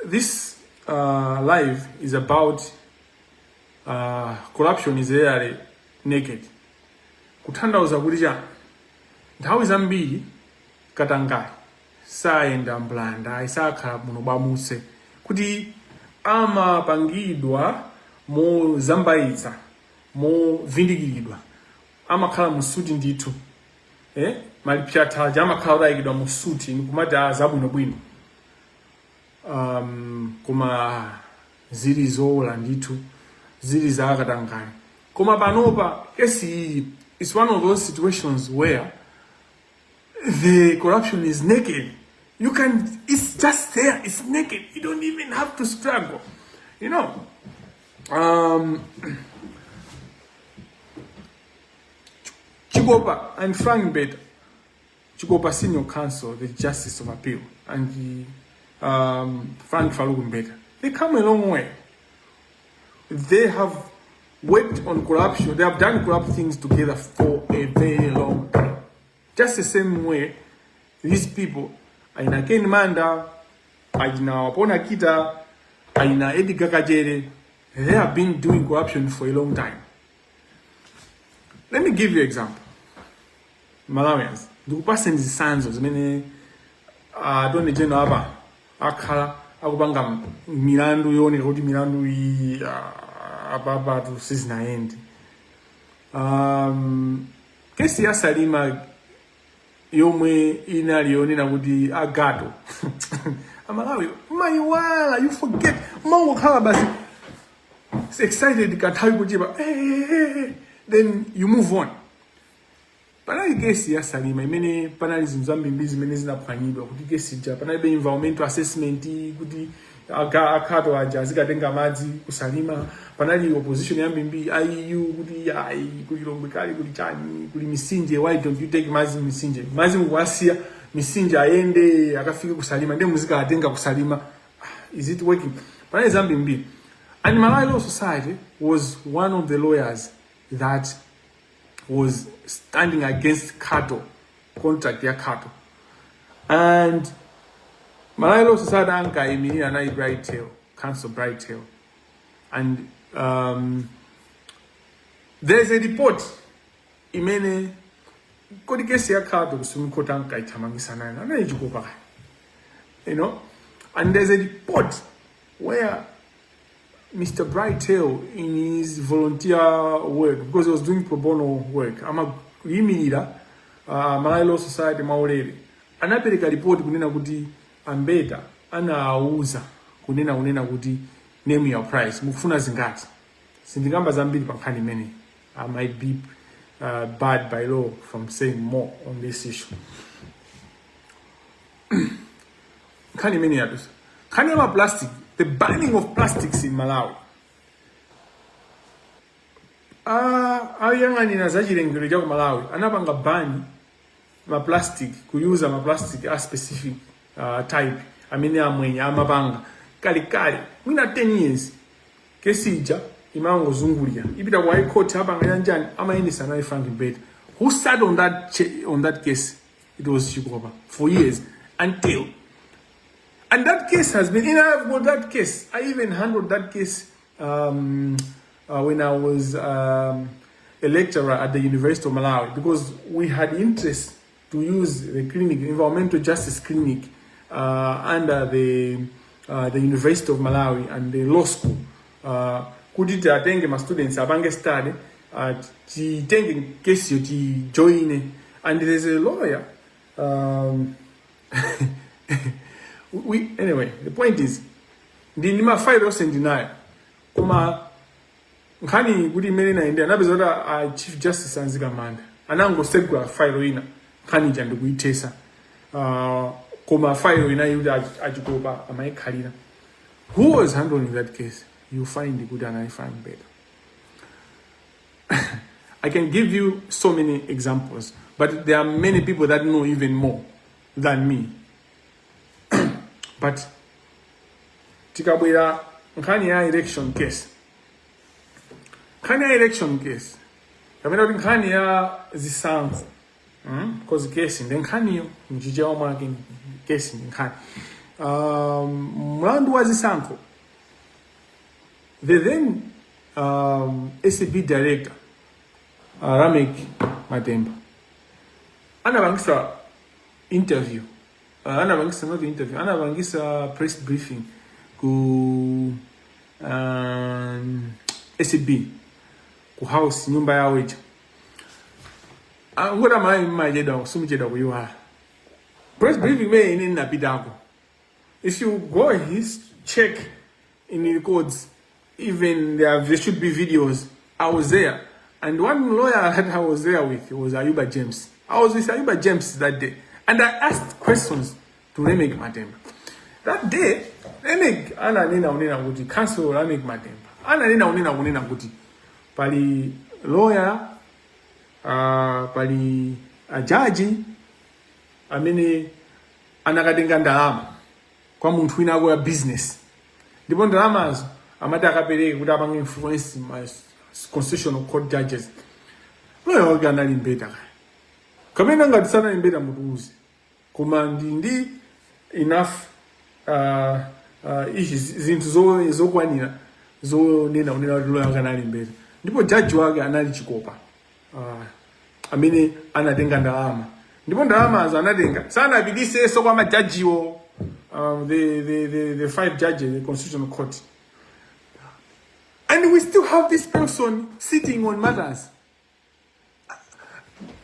This live is about corruption is rarely naked. Kutanthauza kuti cha nthawi zambiri Katangale sayenda mblanda isakhala muno bamuse kuti amapangidwa mozambaitsa movindikiridwa amakhala musuti ndithu malipyathaja amakhala odayikidwa musuti nikumati zabwinobwino kuma zili zola ndithu zili za Katangale. Koma panopa kesi it's one of those situations where the corruption is naked. It's just there, it's naked. You don't even have to struggle. You know. Chikopa and Frank Mbeta. Chikopa Senior Counsel, the Justice of Appeal, and the Frank Mbeta. They come a long way. They have worked on corruption. They have done corrupt things together for a very long time. Just the same way, these people, Aina Ken Manda, Aina Wapona Kita, Aina Edgar Kajere, they have been doing corruption for a long time. Let me give you an example. Malawians, the person is sons of many don't the general akala akubanga milandu yone kuti milandu ababa to season end. Kesi ya Salima yomwe inalioni na kuti agato. Amalawi, maiwala, you forget. Mongo kala basi. It's excited katawi kujiba. Then you move on. Panali kesi ya Salima, imene panali zinzambi mbizi imene zinapangidwa kuti kesi ja panali be environmental assessment kuti akato aja zikatenga madzi kusalima, panali opposition ya mbimbi IU kuti kuli lombekali kuli chani kuli misinje, why don't you take madzi misinje mukwasiya misinje aende akafike kusalima ndi muzika atenga kusalima. Is it working? Panali zambimbi. And Malawi Law Society was one of the lawyers that was standing against cattle, contract ya cattle. And Malawi Law Society anka imini anai bright tail, Council Bright Tail. And there's a report imene kodi kesi ya cattle kusumi kota anka itamangisa nani anai Chikopa. You know? And there's a report where Mr. Brightail, in his volunteer work, because he was doing pro bono work, ama yimira Malawi Law Society maulere anapereka report kunena kuti Mbeta anauza kunena kuti name your price mufuna zingati. Sindikamba zambiri pankhani imene. I might be barred by law from saying more on this issue. Nkhani imene yadusa. Nkhani ya plastic. The banning of plastics in Malawi. Ayangani na zachilengero cha Malawi anapanga bani ma plastic, kuyuza ma plastic a specific type amene amwenye amapanga kali mwina 10 years kesi ija imango zungulia ipita kwa high court hapa ngayanjani amaendesa na Frank Mbeta. Who sat on that case? It was Chikopa for years until. And that case has been, I've got that case. I even handled that case when I was a lecturer at the University of Malawi, because we had interest to use the clinic, environmental justice clinic, under the University of Malawi and the law school. Kudita atenge ma students abange study tenge case yo join, and there's a lawyer. Anyway, the point is, the Nima file was in denial. Kuma Nkani Gudi Melina India, Nabizoda Chief Justice Kamangila. Anango Segwa file ina Kani Jandu Chesa. Kuma file ina Yuda Chikopa Amai Kalina. Who was handling that case? You find the good and I find better. I can give you so many examples, but there are many people that know even more than me. But tikabwera nkhani ya election case. Nkhani ya election case. Kamera kuti nkhani ya zisankho. Because case ndi nkhani yo mjija wa mwake case ndi nkhani. Mlandu wa zisankho. The then SCB director Ramek Matemba anabangisa interview. Anabangisa not interview, anabangisa press briefing ku SCB ku house nyumba ya weja. Ngoda majeda usumjeda kuyiwa. Press briefing me in napidako. If you go his check in the records, even there should be videos. I was there, and one lawyer that I was there with was Ayuba James. I was with Ayuba James that day. And I asked questions to Ramek Matemba. That day, Ramek ana nina unena kuti cancel Ramek Matemba. Ana nina unena kuti pali lawyer, pali judge, amene anakatenga ndalama kwa munthu wina kwa business. Ndipo ndalamazo amati akapereke kuti apange influence constitutional court judges. Lawyer wake anali Mbeta. Kamene ngati sana Mbeta mutuuze. Koma ndi enough ishi zinthu zokwanira zonena unena kuti lawyer wake anali Mbeta. Ndipo judge wake anali Chikopa. Amene anatenga ndalama. Ndipo ndalama anatenga. Sana abidise so kwa majajiwo. The 5 judges, the constitutional court. And we still have this person sitting on matters.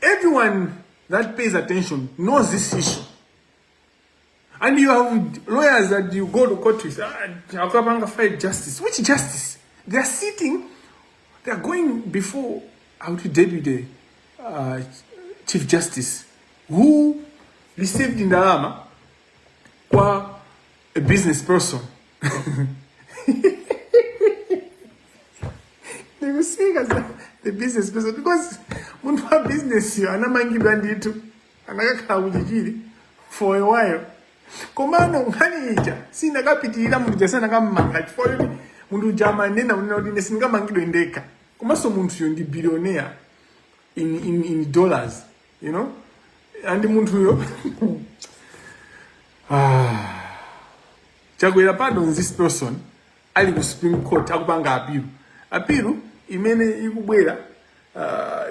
Everyone that pays attention knows this issue. And you have lawyers that you go to court with, Akabanga fight justice. Which justice? They are sitting, they are going before our deputy chief justice, who received in Ndalama kwa a business person. They will see as the business person because muntu wa business yo anamangidwa nditu anakakhala kuchichiri for a while. Komano nkhani ija sinakapitirira muntu jasana kamanga chifukwa kuti muntu jamanena unena kuti ine singamangidwe ndekha. Komanso muntu yo ndi billionaire in dollars, you know? And muntu yo chakwera pardon this person ali ku Supreme Court akupanga appeal imene ikubwera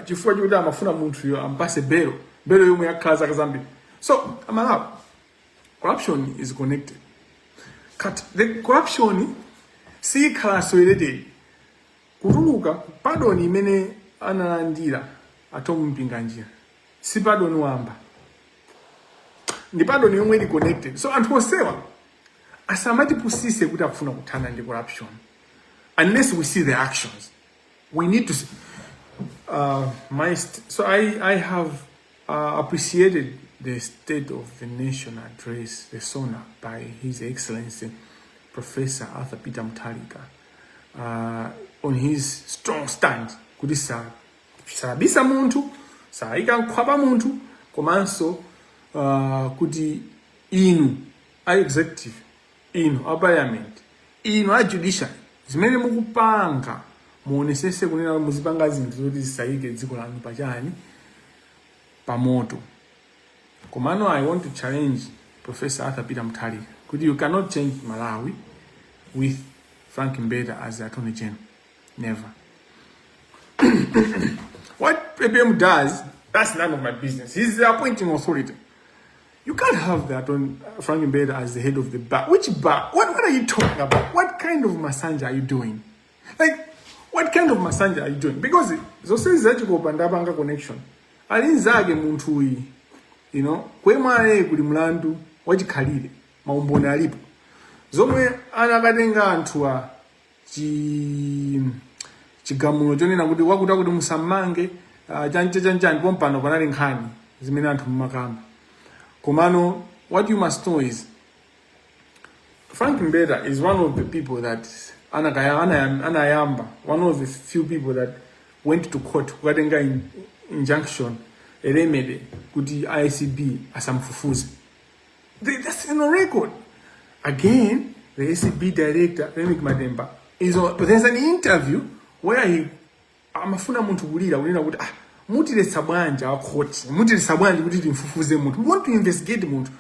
chifukwa chikuti amafuna munthu yo ampase belo yomwe yakhala zaka zambiri. So amalapo, corruption is connected. The corruption sikhala related kutuluka pardon imene analandira atomumpinga njira si pardon wamba, ndi pardon yomwe ili connected. So anthu osewa asamati pusise kuti akufuna kuthana ndi corruption unless we see the actions. We need to see. So I have appreciated the State of the Nation address, the SONA, by His Excellency Professor Arthur Peter Mutharika, on his strong stand. Kuti sabisa muntu, saika nkhwapa muntu, komanso kuti inu a executive, inu a parliament, inu a judiciary, zimene mukupanga muonesese kunena muzipanga zinthu zoti zisaike dziko lanu pachani pamoto. Komano I want to challenge Professor Arthur Peter Mutharika kuti you cannot change Malawi with Frank Mbeta as the Attorney General. Never. What PPM does, that's none of my business. He's the appointing authority. You can't have that on Frank Mbeta as the head of the bar. Which bar? What are you talking about? What kind of massage are you doing? Like, what kind of massage are you doing? Because Justice Chikopa ndapanga connection. Alinzage muntu uyi, you know, kwemale kuli mlandu wachikhalire maumboni alipo. Zomwe anakatenga anthu a chigamulo chonena kuti wakuti kuti musamange chanchani pompano panali nkhani zimene anthu mumakamba. Komano, what you must know is Frank Mbeta is one of the people that anayamba, one of the few people that went to court kukatenga injunction a remedy kuti ICB asamfufuze. That's in a record. Again, the ICB director Remik Mademba there's an interview where he amafuna muntu kulira kunena kuti mutile sabwanja wa court, mutile sabwanja kuti timfufuze muntu. We want to investigate muntu.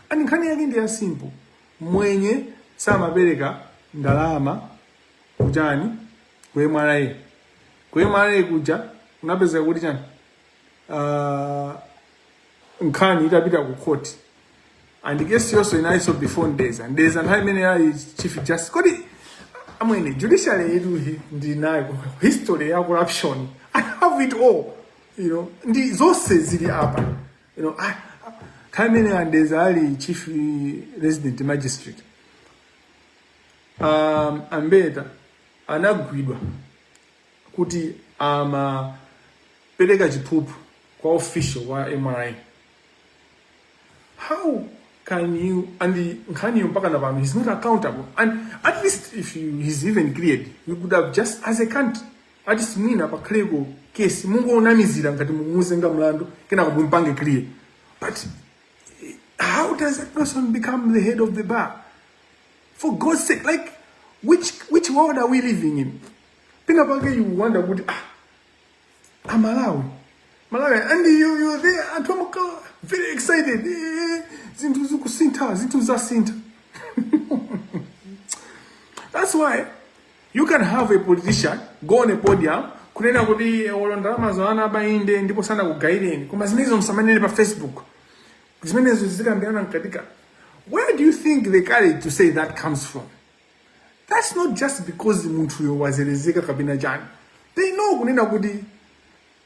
And nkhani yake ndi ya simple. Mwenye samapereka ndalama kujani kwemwalaye kuja unapeza kuti chani nkhani itapita ku court. And guess also in ISO before days and there's an high many chief justice kodi amwene judiciary yedu ndi history ya corruption. I have it all, you know, ndi zose zili hapa, you know. Kamene and there's ali chief resident magistrate Mbeta anagwidwa kuti pereka chiphuphu kwa official wa MRI. How can you, and nkhani mpaka na pano, he's not accountable. And at least if he's even cleared, we could have just as a country at least mwina pa clego case mungu onamizira ngati mumuzenga mlandu kena kumpange clear. But how does that person become the head of the bar? For God's sake, like which world are we living in? Pinapake, you wonder, I'm Malawi. Malawi, and you're there, and very excited. Zintu Sinta, Zintu Zasinta. That's why you can have a politician go on a podium, kunena kuti olondama zoana bainde ndipo sana kugaideni. Kuma zimenezo msamanene pa Facebook. Zimenezo zikambiana nkatika. Where do you think the courage to say that comes from? That's not just because muntu wazelezeka kabina jani. They know kunena kuti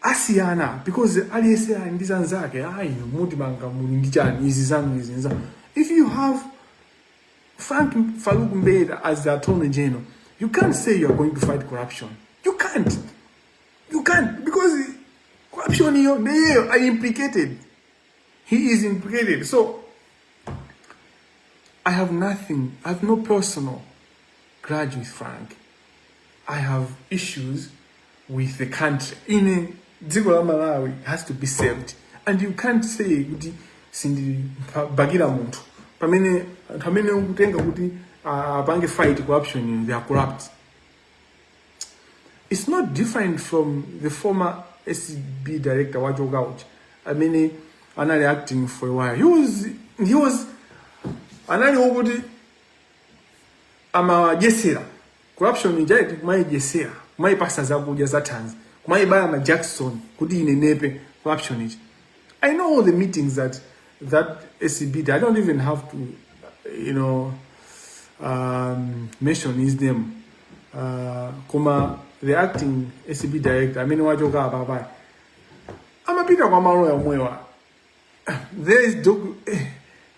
asiyana because aliyese ndizanzake ayi muti manga mulindijani izi zanu izi nza. If you have Frank Faluku Mbeta as the Attorney General, you can't say you are going to fight corruption. You can't. You can't because corruption they are implicated. He is implicated. So I have nothing. I have no personal grudge with Frank. I have issues with the country. In Dziko la Malawi has to be saved, and you can't say kuti sindi bagira muntu. Pamene ukutenga kuti bange fight corruption, they are corrupt. It's not different from the former SCB director Wajo Gauch. I mean, anali acting for a while. He was anali ukuthi ama jesera corruption inject kumai jesera kumai pasta zakuja zatanzi kumai baya ma Jackson kuti inenepe corruption iji. I know all the meetings that SCB did. I don't even have to mention his name. Kuma the acting SCB director, I mean wajoga baba. I'm a bit of a maro. There is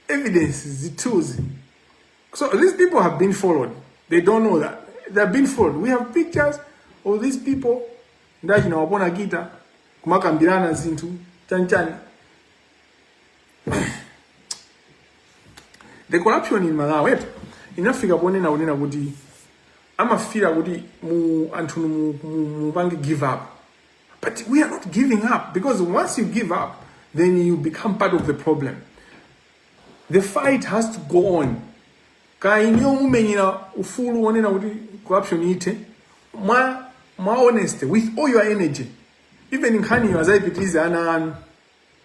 evidence, the tools. So these people have been followed. They don't know that. They have been followed. We have pictures of these people. Ndaji na wapona gita. Kumaka mbirana zintu. Chanchani. The corruption in Malawi. In Africa, I'm a fear mu give up. But we are not giving up because once you give up, then you become part of the problem. The fight has to go on. Ka inyo mumenyina ufulu wonena kuti corruption ite ma honest with all your energy. Even in Kani wazayipitiza ana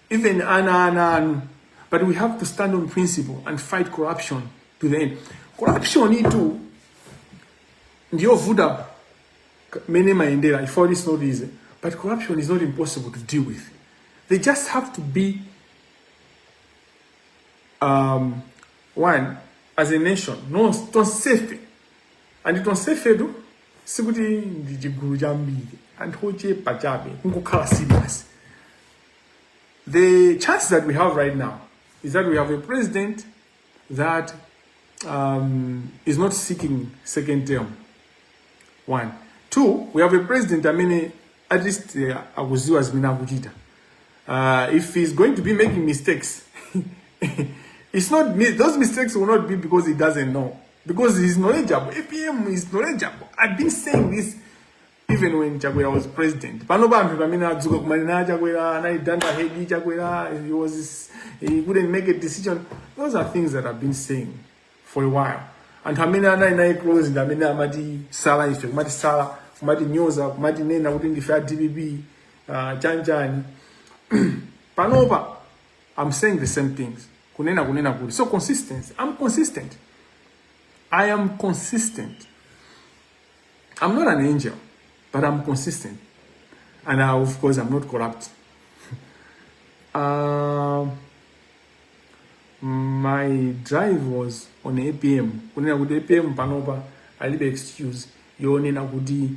even ana. But we have to stand on principle and fight corruption to the end. Corruption itu ndio vuda many maendela. I thought it's not easy. But corruption is not impossible to deal with. They just have to be one as a nation. No, don't safe. And don't safe do sikuti ndijiguru jambi and hoje pajabe ngokhala serious. The chance that we have right now is that we have a president that is not seeking second term. One. Two, we have a president, I mean, at least if he's going to be making mistakes, it's not those mistakes will not be because he doesn't know. Because he's knowledgeable. APM is knowledgeable. I've been saying this even when Chakwera was president. He wouldn't make a decision. Those are things that I've been saying for a while. And Hamina na close in Hamina Madi Sala is Madi Sala, Madi Nyoza, Madi Nena wouldn't give DBB, Janjani. Panova, I'm saying the same things. Kunena. So consistent. I'm consistent. I am consistent. I'm not an angel, but I'm consistent. And of course, I'm not corrupt. My drive was on APM. Kunena kudi APM panova, I leave excuse. Yonena kudi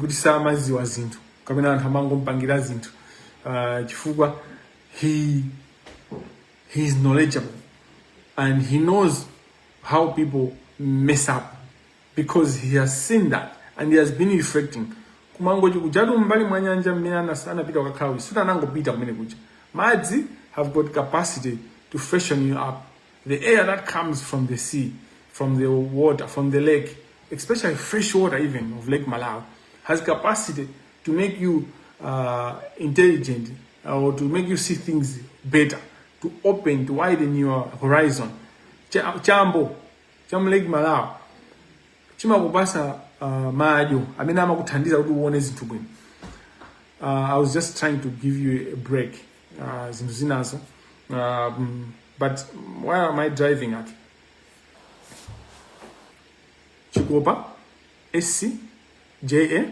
sama ziwa zintu. Kamena ntamango mpangira zintu. Chifugwa, he is knowledgeable. And he knows how people mess up. Because he has seen that. And he has been reflecting. Kumango jadu mbali mwanyanja minana sana pita wakawi. Suta nango pita mwene kuja. Madise have got capacity to freshen you up. The air that comes from the sea, from the water, from the lake, especially fresh water even of Lake Malawi, has capacity to make you intelligent or to make you see things better, to open, to widen your horizon. Chambo Lake Malawi. Chima kubasa Mayo. I mean, I'm I was just trying to give you a break. But where am I driving at? Chikopa, SC, JA,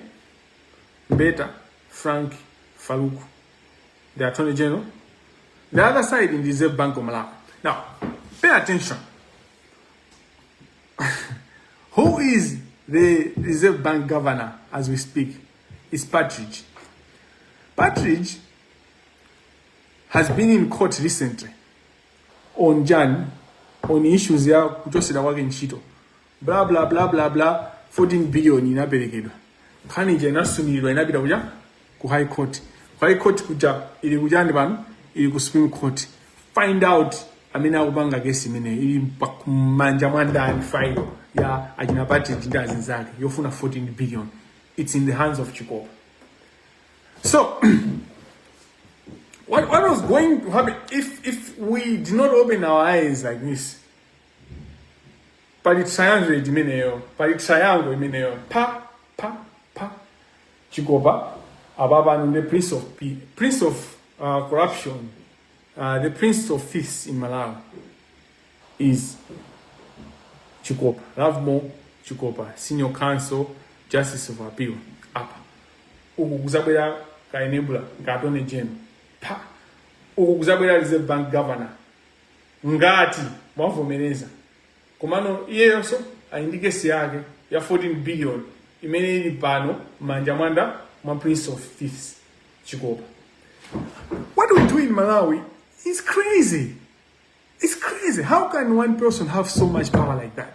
Mbeta, Frank, Farouk, the Attorney General. The other side in the Reserve Bank of Malawi. Now, pay attention. Who is the Reserve Bank governor as we speak? Is Partridge. Partridge has been in court recently on issues here, just working Chito. Blah blah blah blah blah. 14 billion in Aberegedo. Kanije na sumirwa inabira kuja ku high court. High court kuja ili kujani banu ili ku Supreme Court. Find out amina ubanga gesi mine ili manja mwandani file ya ajina Partridge ndazi zake yofuna 14 billion. It's in the hands of Chikopa. So what was going to happen if we did not open our eyes like this? Triangle imeneyo pa Chikopa ababa the prince of corruption, the prince of thieves in Malawi is Chikopa. Ravmo Chikopa, senior counsel, justice of appeal. Apa ukuzabela ka enabler ka Attorney General pa ukuzabela Reserve Bank governor ngati mwavumeleza komano yeso aindike siyake ya 14 billion imene ili pano manja mwanda mwa prince of thieves Chikopa. What we do in Malawi is crazy. It's crazy. How can one person have so much power like that?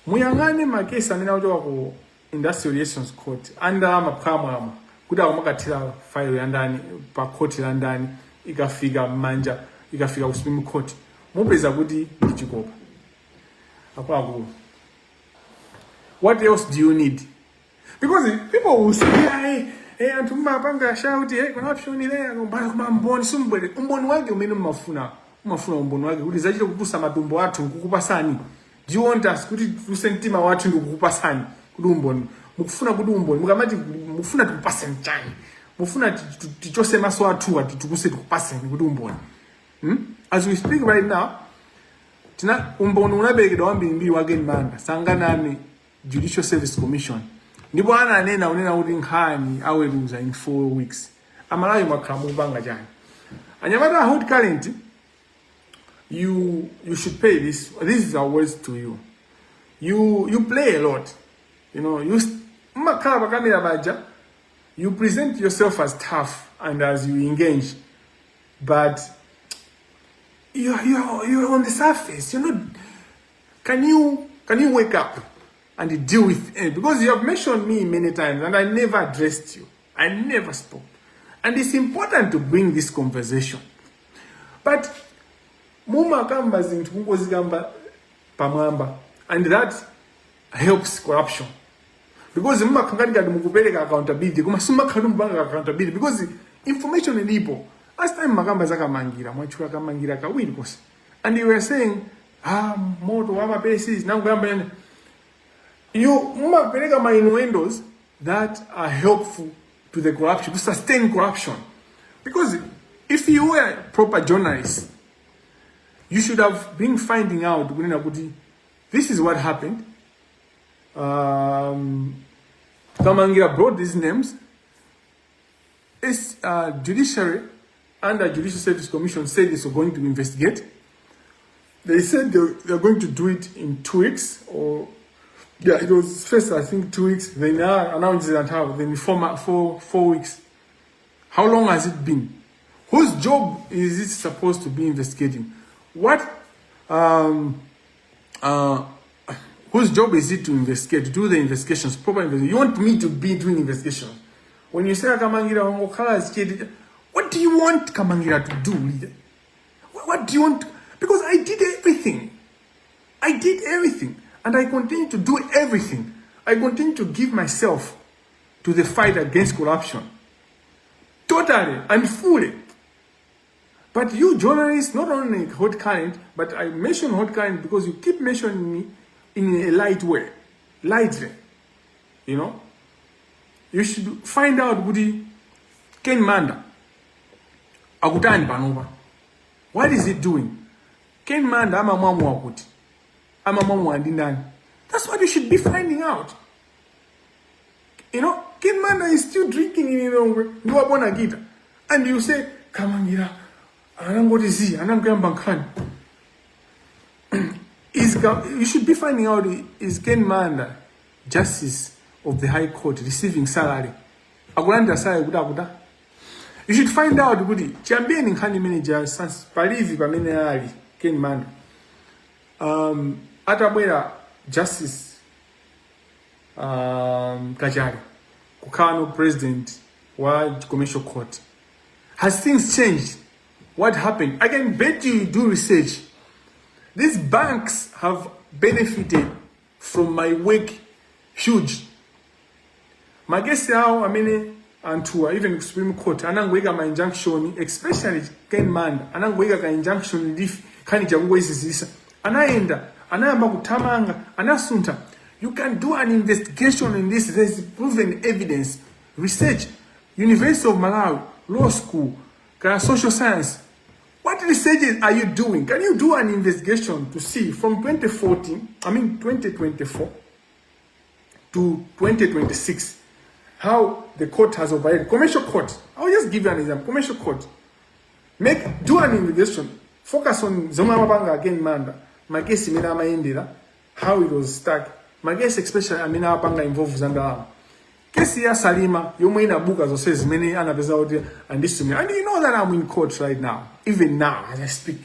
Muyangane makesi amene akutoka ku Industrial Relations Court anda mapkamwa kuda kumakatira file ya ndani pa court ya ndani ikafika manja ikafika ku Supreme Court mupeza kuti ndi Chikopa. Akwaku. What else do you need? Because people will say antu mapanga shout corruption ile ngombana kuma mboni sumbwele umboni wake umene umafuna umboni wake kuti zachite kupusa matumbo athu kukupasani. Do you want us kuti tusentima wathu ndikukupasani kuti umboni mukufuna kuti umboni mukamati mukufuna tukupase mchani mukufuna tichose maso athu ati tukuse tukupase kuti umboni. As we speak right now tina umboni unaberekedwa wambiri wake manga sanganani Judicial Service Commission ndipo ananena kuti nkhani aweruza in 4 weeks amalawi makhamu banga jani anyamata hold current you should pay this is our words to you. You play a lot, you know. You present yourself as tough and as you engage, but you're on the surface. You're not. Can you wake up and deal with it? Because you have mentioned me many times and I never addressed you. I never spoke, and it's important to bring this conversation, but. Muma kamba zintu zigamba pamwamba, and that helps corruption. Because muma kangani mukupeleka accountability, kuma suma kalumbanga accountability because information ilipo. Last time makamba zaka mangira, mwachura kamangira ka win kosi. And you were saying, moto wama basis, now gamba you muma peleka my innuendos that are helpful to the corruption, to sustain corruption. Because if you were a proper journalist, you should have been finding out this is what happened. Kamangila brought these names. Judiciary under Judicial Service Commission said they were going to investigate. They said they're going to do it in 2 weeks, or it was first I think 2 weeks. Then announced it and then 4 weeks. How long has it been? Whose job is it supposed to be investigating? What whose job is it to investigate, to do the investigations, proper investigation? You want me to be doing investigations? When you say Kamangila, what do you want Kamangila to do, leader? What do you want? Because I did everything. And I continue to do everything. I continue to give myself to the fight against corruption. Totally and fully. But you journalists, not only hot current, but I mention hot current because you keep mentioning me in a light way. lightly. You know, you should find out Woody Ken Manda Agutani Panova. What is it doing? Ken Manda ama mamu wakuti. Ama mamu andinani. That's what you should be finding out. You know, Ken Manda is still drinking in Gita. And you say, Kamangila, Anangoti Anangambangkan. You should be finding out, is Ken Manda Justice of the High Court receiving salary? You should find out, Goody. Champion in Honey Manager, Sans Parizi, Pamenali, Ken Manda. Atabwera Justice Kajari, Kukano President, World Commercial Court. Has things changed? What happened? I can bet you do research. These banks have benefited from my work huge. My guess how and to even Supreme Court, anangweka my injunction, especially Ken Manda, anangweka ka injunction if kanija uwezizisa. Anaenda, anayamba kutamanga, anasunta. You can do an investigation in this. There's proven evidence, research, University of Malawi, law school, social science. What research are you doing? Can you do an investigation to see from 2024 to 2026 how the court has operated? Commercial court. I'll just give you an example. Commercial court. Do an investigation. Focus on Zoma Mabanga again, Manda. My case Mina Maindira, how it was stuck. My case especially Amina Mabanga involved Zandala. Kesi ya Salima, you may not book as I says many others out there and this to me. And you know that I'm in court right now. Even now, as I speak.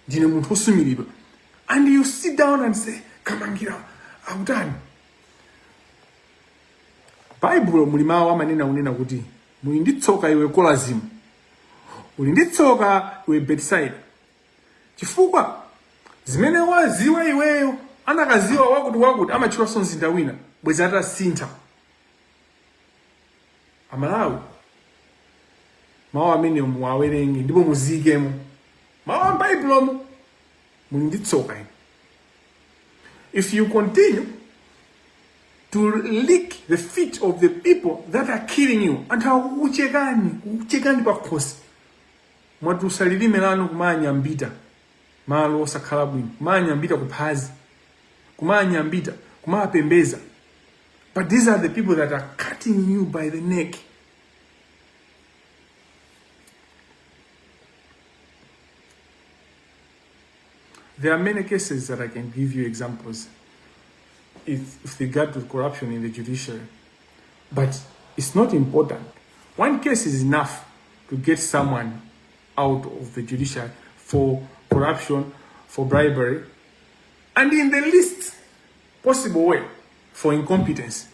And you sit down and say, Kamangila, I'm done. Bible mulimawa manena unena kuti. Mulinditsoka iwe kolazimu. Mulinditsoka iwe bedside. Chifukwa zimene waziwa iweyo anakaziwa wakuti amachira sonzi ndawina bwezata sinta. Amalawi mawa amene muwawerengi ndipo muzikemo mawa Bible mulinditsoka ine. If you continue to lick the feet of the people that are killing you, anta uchekani pakhosi mwatu salilime lanu kumanya Mbeta malo osakhala bwino kumanya Mbeta kuphazi kumanya Mbeta kumapembeza. But these are the people that are cutting you by the neck. There are many cases that I can give you examples with regard to corruption in the judiciary. But it's not important. One case is enough to get someone out of the judiciary for corruption, for bribery, and in the least possible way, for incompetence.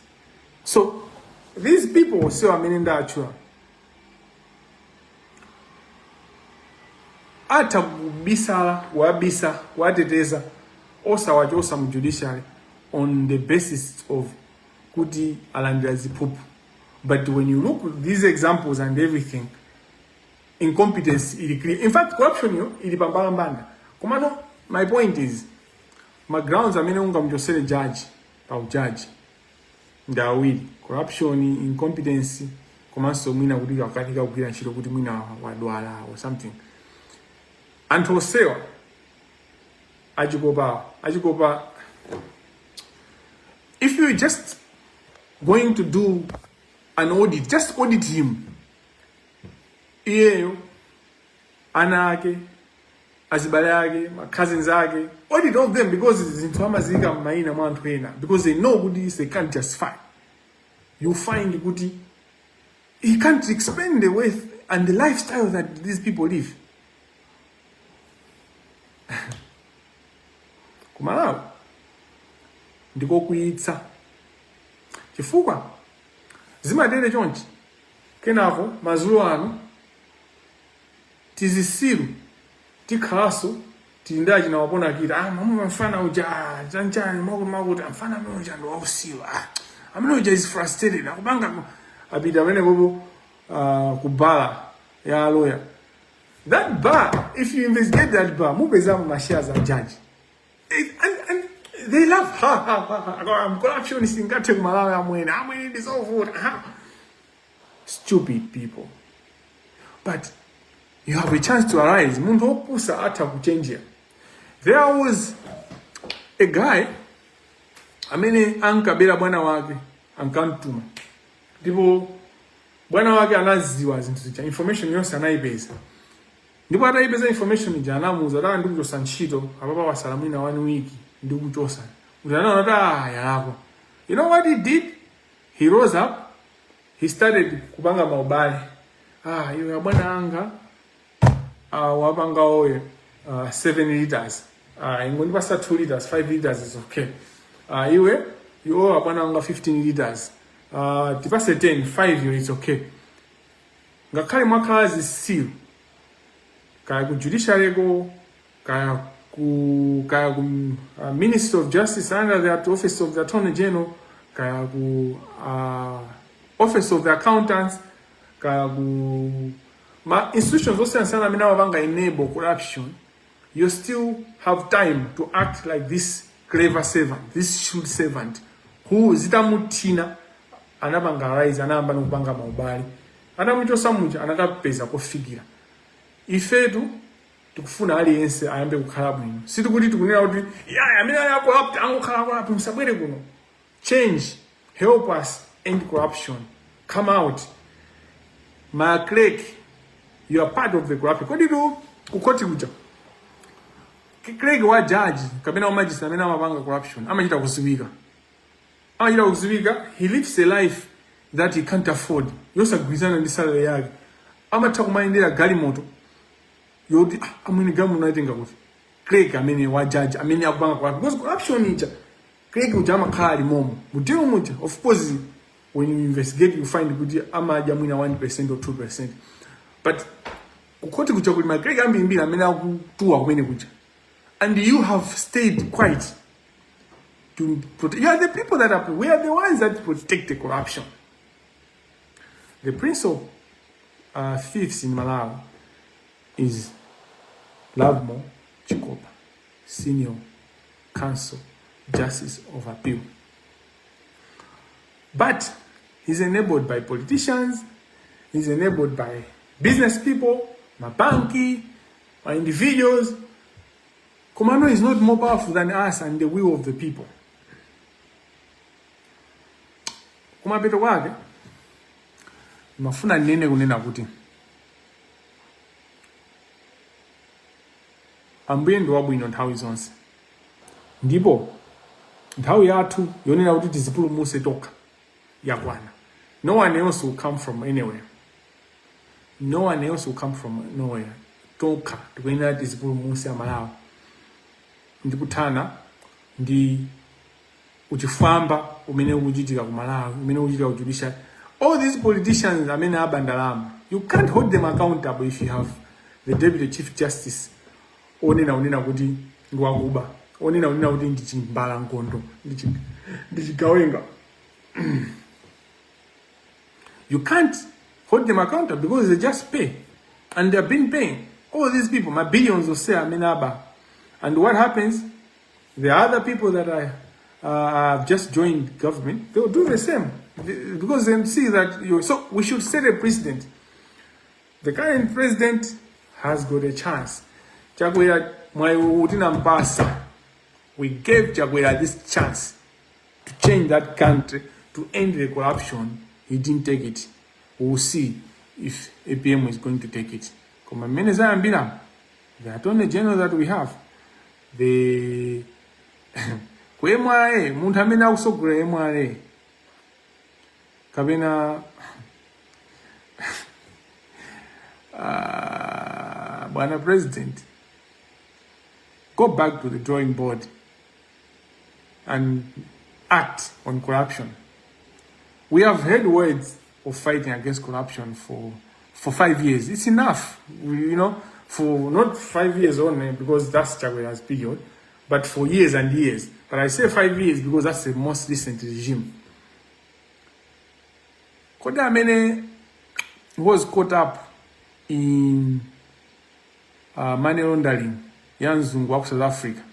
So these people say amenenda achua. Ata bisala, wabisa, wateteza, osa wajosa judiciary on the basis of kuti alandazi poop. But when you look at these examples and everything, incompetence is clear. In fact, corruption is bambanda. Komano, my point is, my grounds are many ungamjosele judge. Judge ndawili corruption, incompetence, komanso mwina kuti akanika kugwira ntchito kuti mwina wadwala or something. Anthu sewa Chikopa, if you're just going to do an audit, just audit him. Iyeyo anake azibale ake, my cousins ake, audit all of them because it's into amazika maina mwantu ena, because they know good is they can't justify. You find good he can't explain the way and the lifestyle that these people live. Kumalawi ndiko kuitsa chifukwa zimadere chonchi kenako mazulu ano tizisiru tikhaso tindaji na wapona kita mamu mfana uja chanchani makuti mfana uja ndo wausiwa amene uja is frustrated akupanga apita amene bobo kubala ya lawyer. That bar, if you investigate that bar, mupeza shares of judge. And They laugh. Corruption is in Malawi. It's all vote. Stupid people. But you have a chance to arise. Mundu pusa ata kuchenjia. There was a guy. Ankabela bwana wake ankantuma. Ndipo bwana wake anaziwa zintu information yose anaibeza. Ndipo ataibeza information ija anamuza dala ndugu sanchito ababa wasalamina 1 week ndugu chosa. Unaona yalako. You know what he did? He rose up. He started kubanga maubali. Yule bwana anga wabanga oye 7 liters. Ngoni basa 2 liters, 5 liters is okay. You bwana anga 15 liters. Tipase 10, 5 it's okay. Ngakale mwakazi seal. Kaya ku judiciary go, kaya ku Minister of Justice under the Office of the Attorney General, kaya ku Office of the Accountants, kaya ku institutions also sana mina wabanga enable corruption. You still have time to act like this clever servant, this shrewd servant, who zitamutina anabanga rise anamba nokubanga maubali anamucho samuja anakapeza kofigira ifetu tukufuna aliyense ayambe kukhala bwino situkuti tukunena kuti amene yako hapo angokhala kwapo msabwere kuno. Change, help us end corruption, come out. My clerk, you are part of the corruption. Kodi do kukoti kuja clerk wa judge kabena wa magistrate amene amapanga corruption amachita kuziwika. He lives a life that he can't afford. Yosagwizana ndi salary yake. Amatakumayendera galimoto. Yodi amene gamu unaitenga kuti. Craig amene wa judge amene akupanga corruption. Because corruption ija. Craig ujama kali momo. Muteo muja. Of course when you investigate you find kuti amaja mwina 1% or 2%. But kukoti kuja kuti my Craig ambimbira amene akutua kumene kuja. And you have stayed quiet. You are the people that we are the ones that protect the corruption. The Prince of Thieves in Malawi is Alexious Chikopa, Senior Counsel, Justice of Appeal. But he's enabled by politicians, he's enabled by business people, mabanki, by individuals. Commando is not more powerful than us and the will of the people. Kumapeto wake mafuna nene kunena kuti ambuye ndo wabwino nthawi zonse ndipo nthawi yathu yonena kuti tizipulumutse tokha yakwana. No one else will come from anywhere. No one else will come from nowhere. Tokha tikuyenera tizipulumutse Malawi ndikuthana ndi uchifamba umene ukuchitika ku Malawi umene ukuchitika ku judiciary. All these politicians amene abandalama, you can't hold them accountable if you have the Deputy Chief Justice onena kuti ngwakuba onena kuti ndichimbala nkondo ndichigawenga. You can't hold them accountable because they just pay and they've been paying all these people my billions of say amene aba. And what happens? The other people that have just joined government, they will do the same because they see that so we should set a precedent. The current president has got a chance. Chakwera mwaiutina mpasa. We gave Chakwera this chance to change that country, to end the corruption. He didn't take it. We'll see if APM is going to take it. Come on, the Attorney General that we have, the kwemwae muntu amene akusogolera emwale kapena bwana president, go back to the drawing board and act on corruption. We have heard words of fighting against corruption for 5 years. It's enough, for not 5 years only because that's Chakwera's period, but for years and years. But I say 5 years because that's the most recent regime. Koda Amene was caught up in money laundering, Yanzungu of South Africa.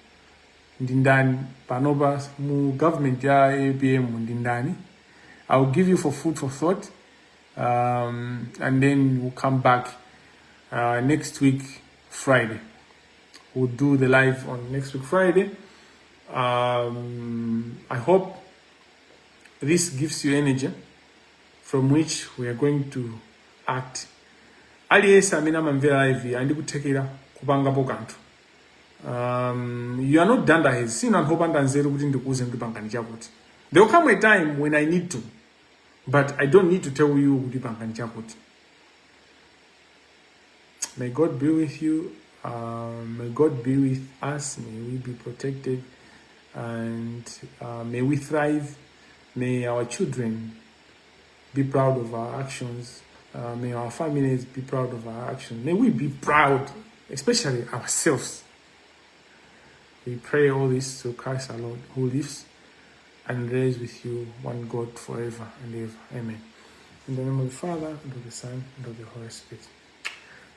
ndindani panopa mu government ya APM ndindani. I will give you for food for thought, and then we'll come back next week Friday. We'll do the live on next week Friday. I hope this gives you energy from which we are going to act. Aliesa amene amamvera live andikuthekera kupangapo kanthu. You are not done ahead. Sina nhopanda nzeru kuti ndikuuze ndipangani chakuti. There will come a time when I need to, but I don't need to tell you kuti pangani chakuti. May God be with you. May God be with us. May we be protected, and may we thrive. May our children be proud of our actions. May our families be proud of our actions. May we be proud, especially ourselves. We pray all this to Christ our Lord, who lives and reigns with you, one God, forever and ever. Amen. In the name of the Father, and of the Son, and of the Holy Spirit.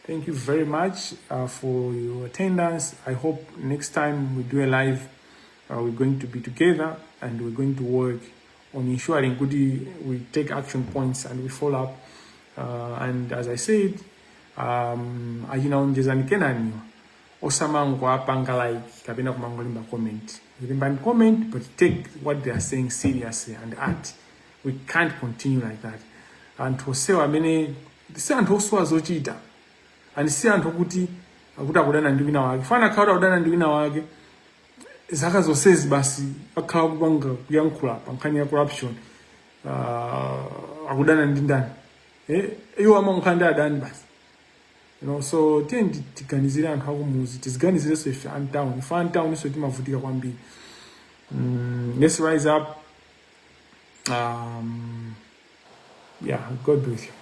Thank you very much for your attendance. I hope next time we do a live, we're going to be together and we're going to work on ensuring we take action points and we follow up. And as I said, Osamango apanga like kabina kumangolimba comment. Limba comment, but take what they are saying seriously and act. We can't continue like that. And to say many the and also azochita. And see and kuti akuta kudana ndiwina wake. Fana kaura kudana ndiwina wake. Zaka zo says basi akawa kubanga kuyankula pankanya corruption. Akudana ndindani. Iyo amankanda adani basi. You know, so tendi tiganizira anthu akumuzi tiziganizire so ife antown iso timavutika kwambiri. Let's rise up. Yeah, God bless you.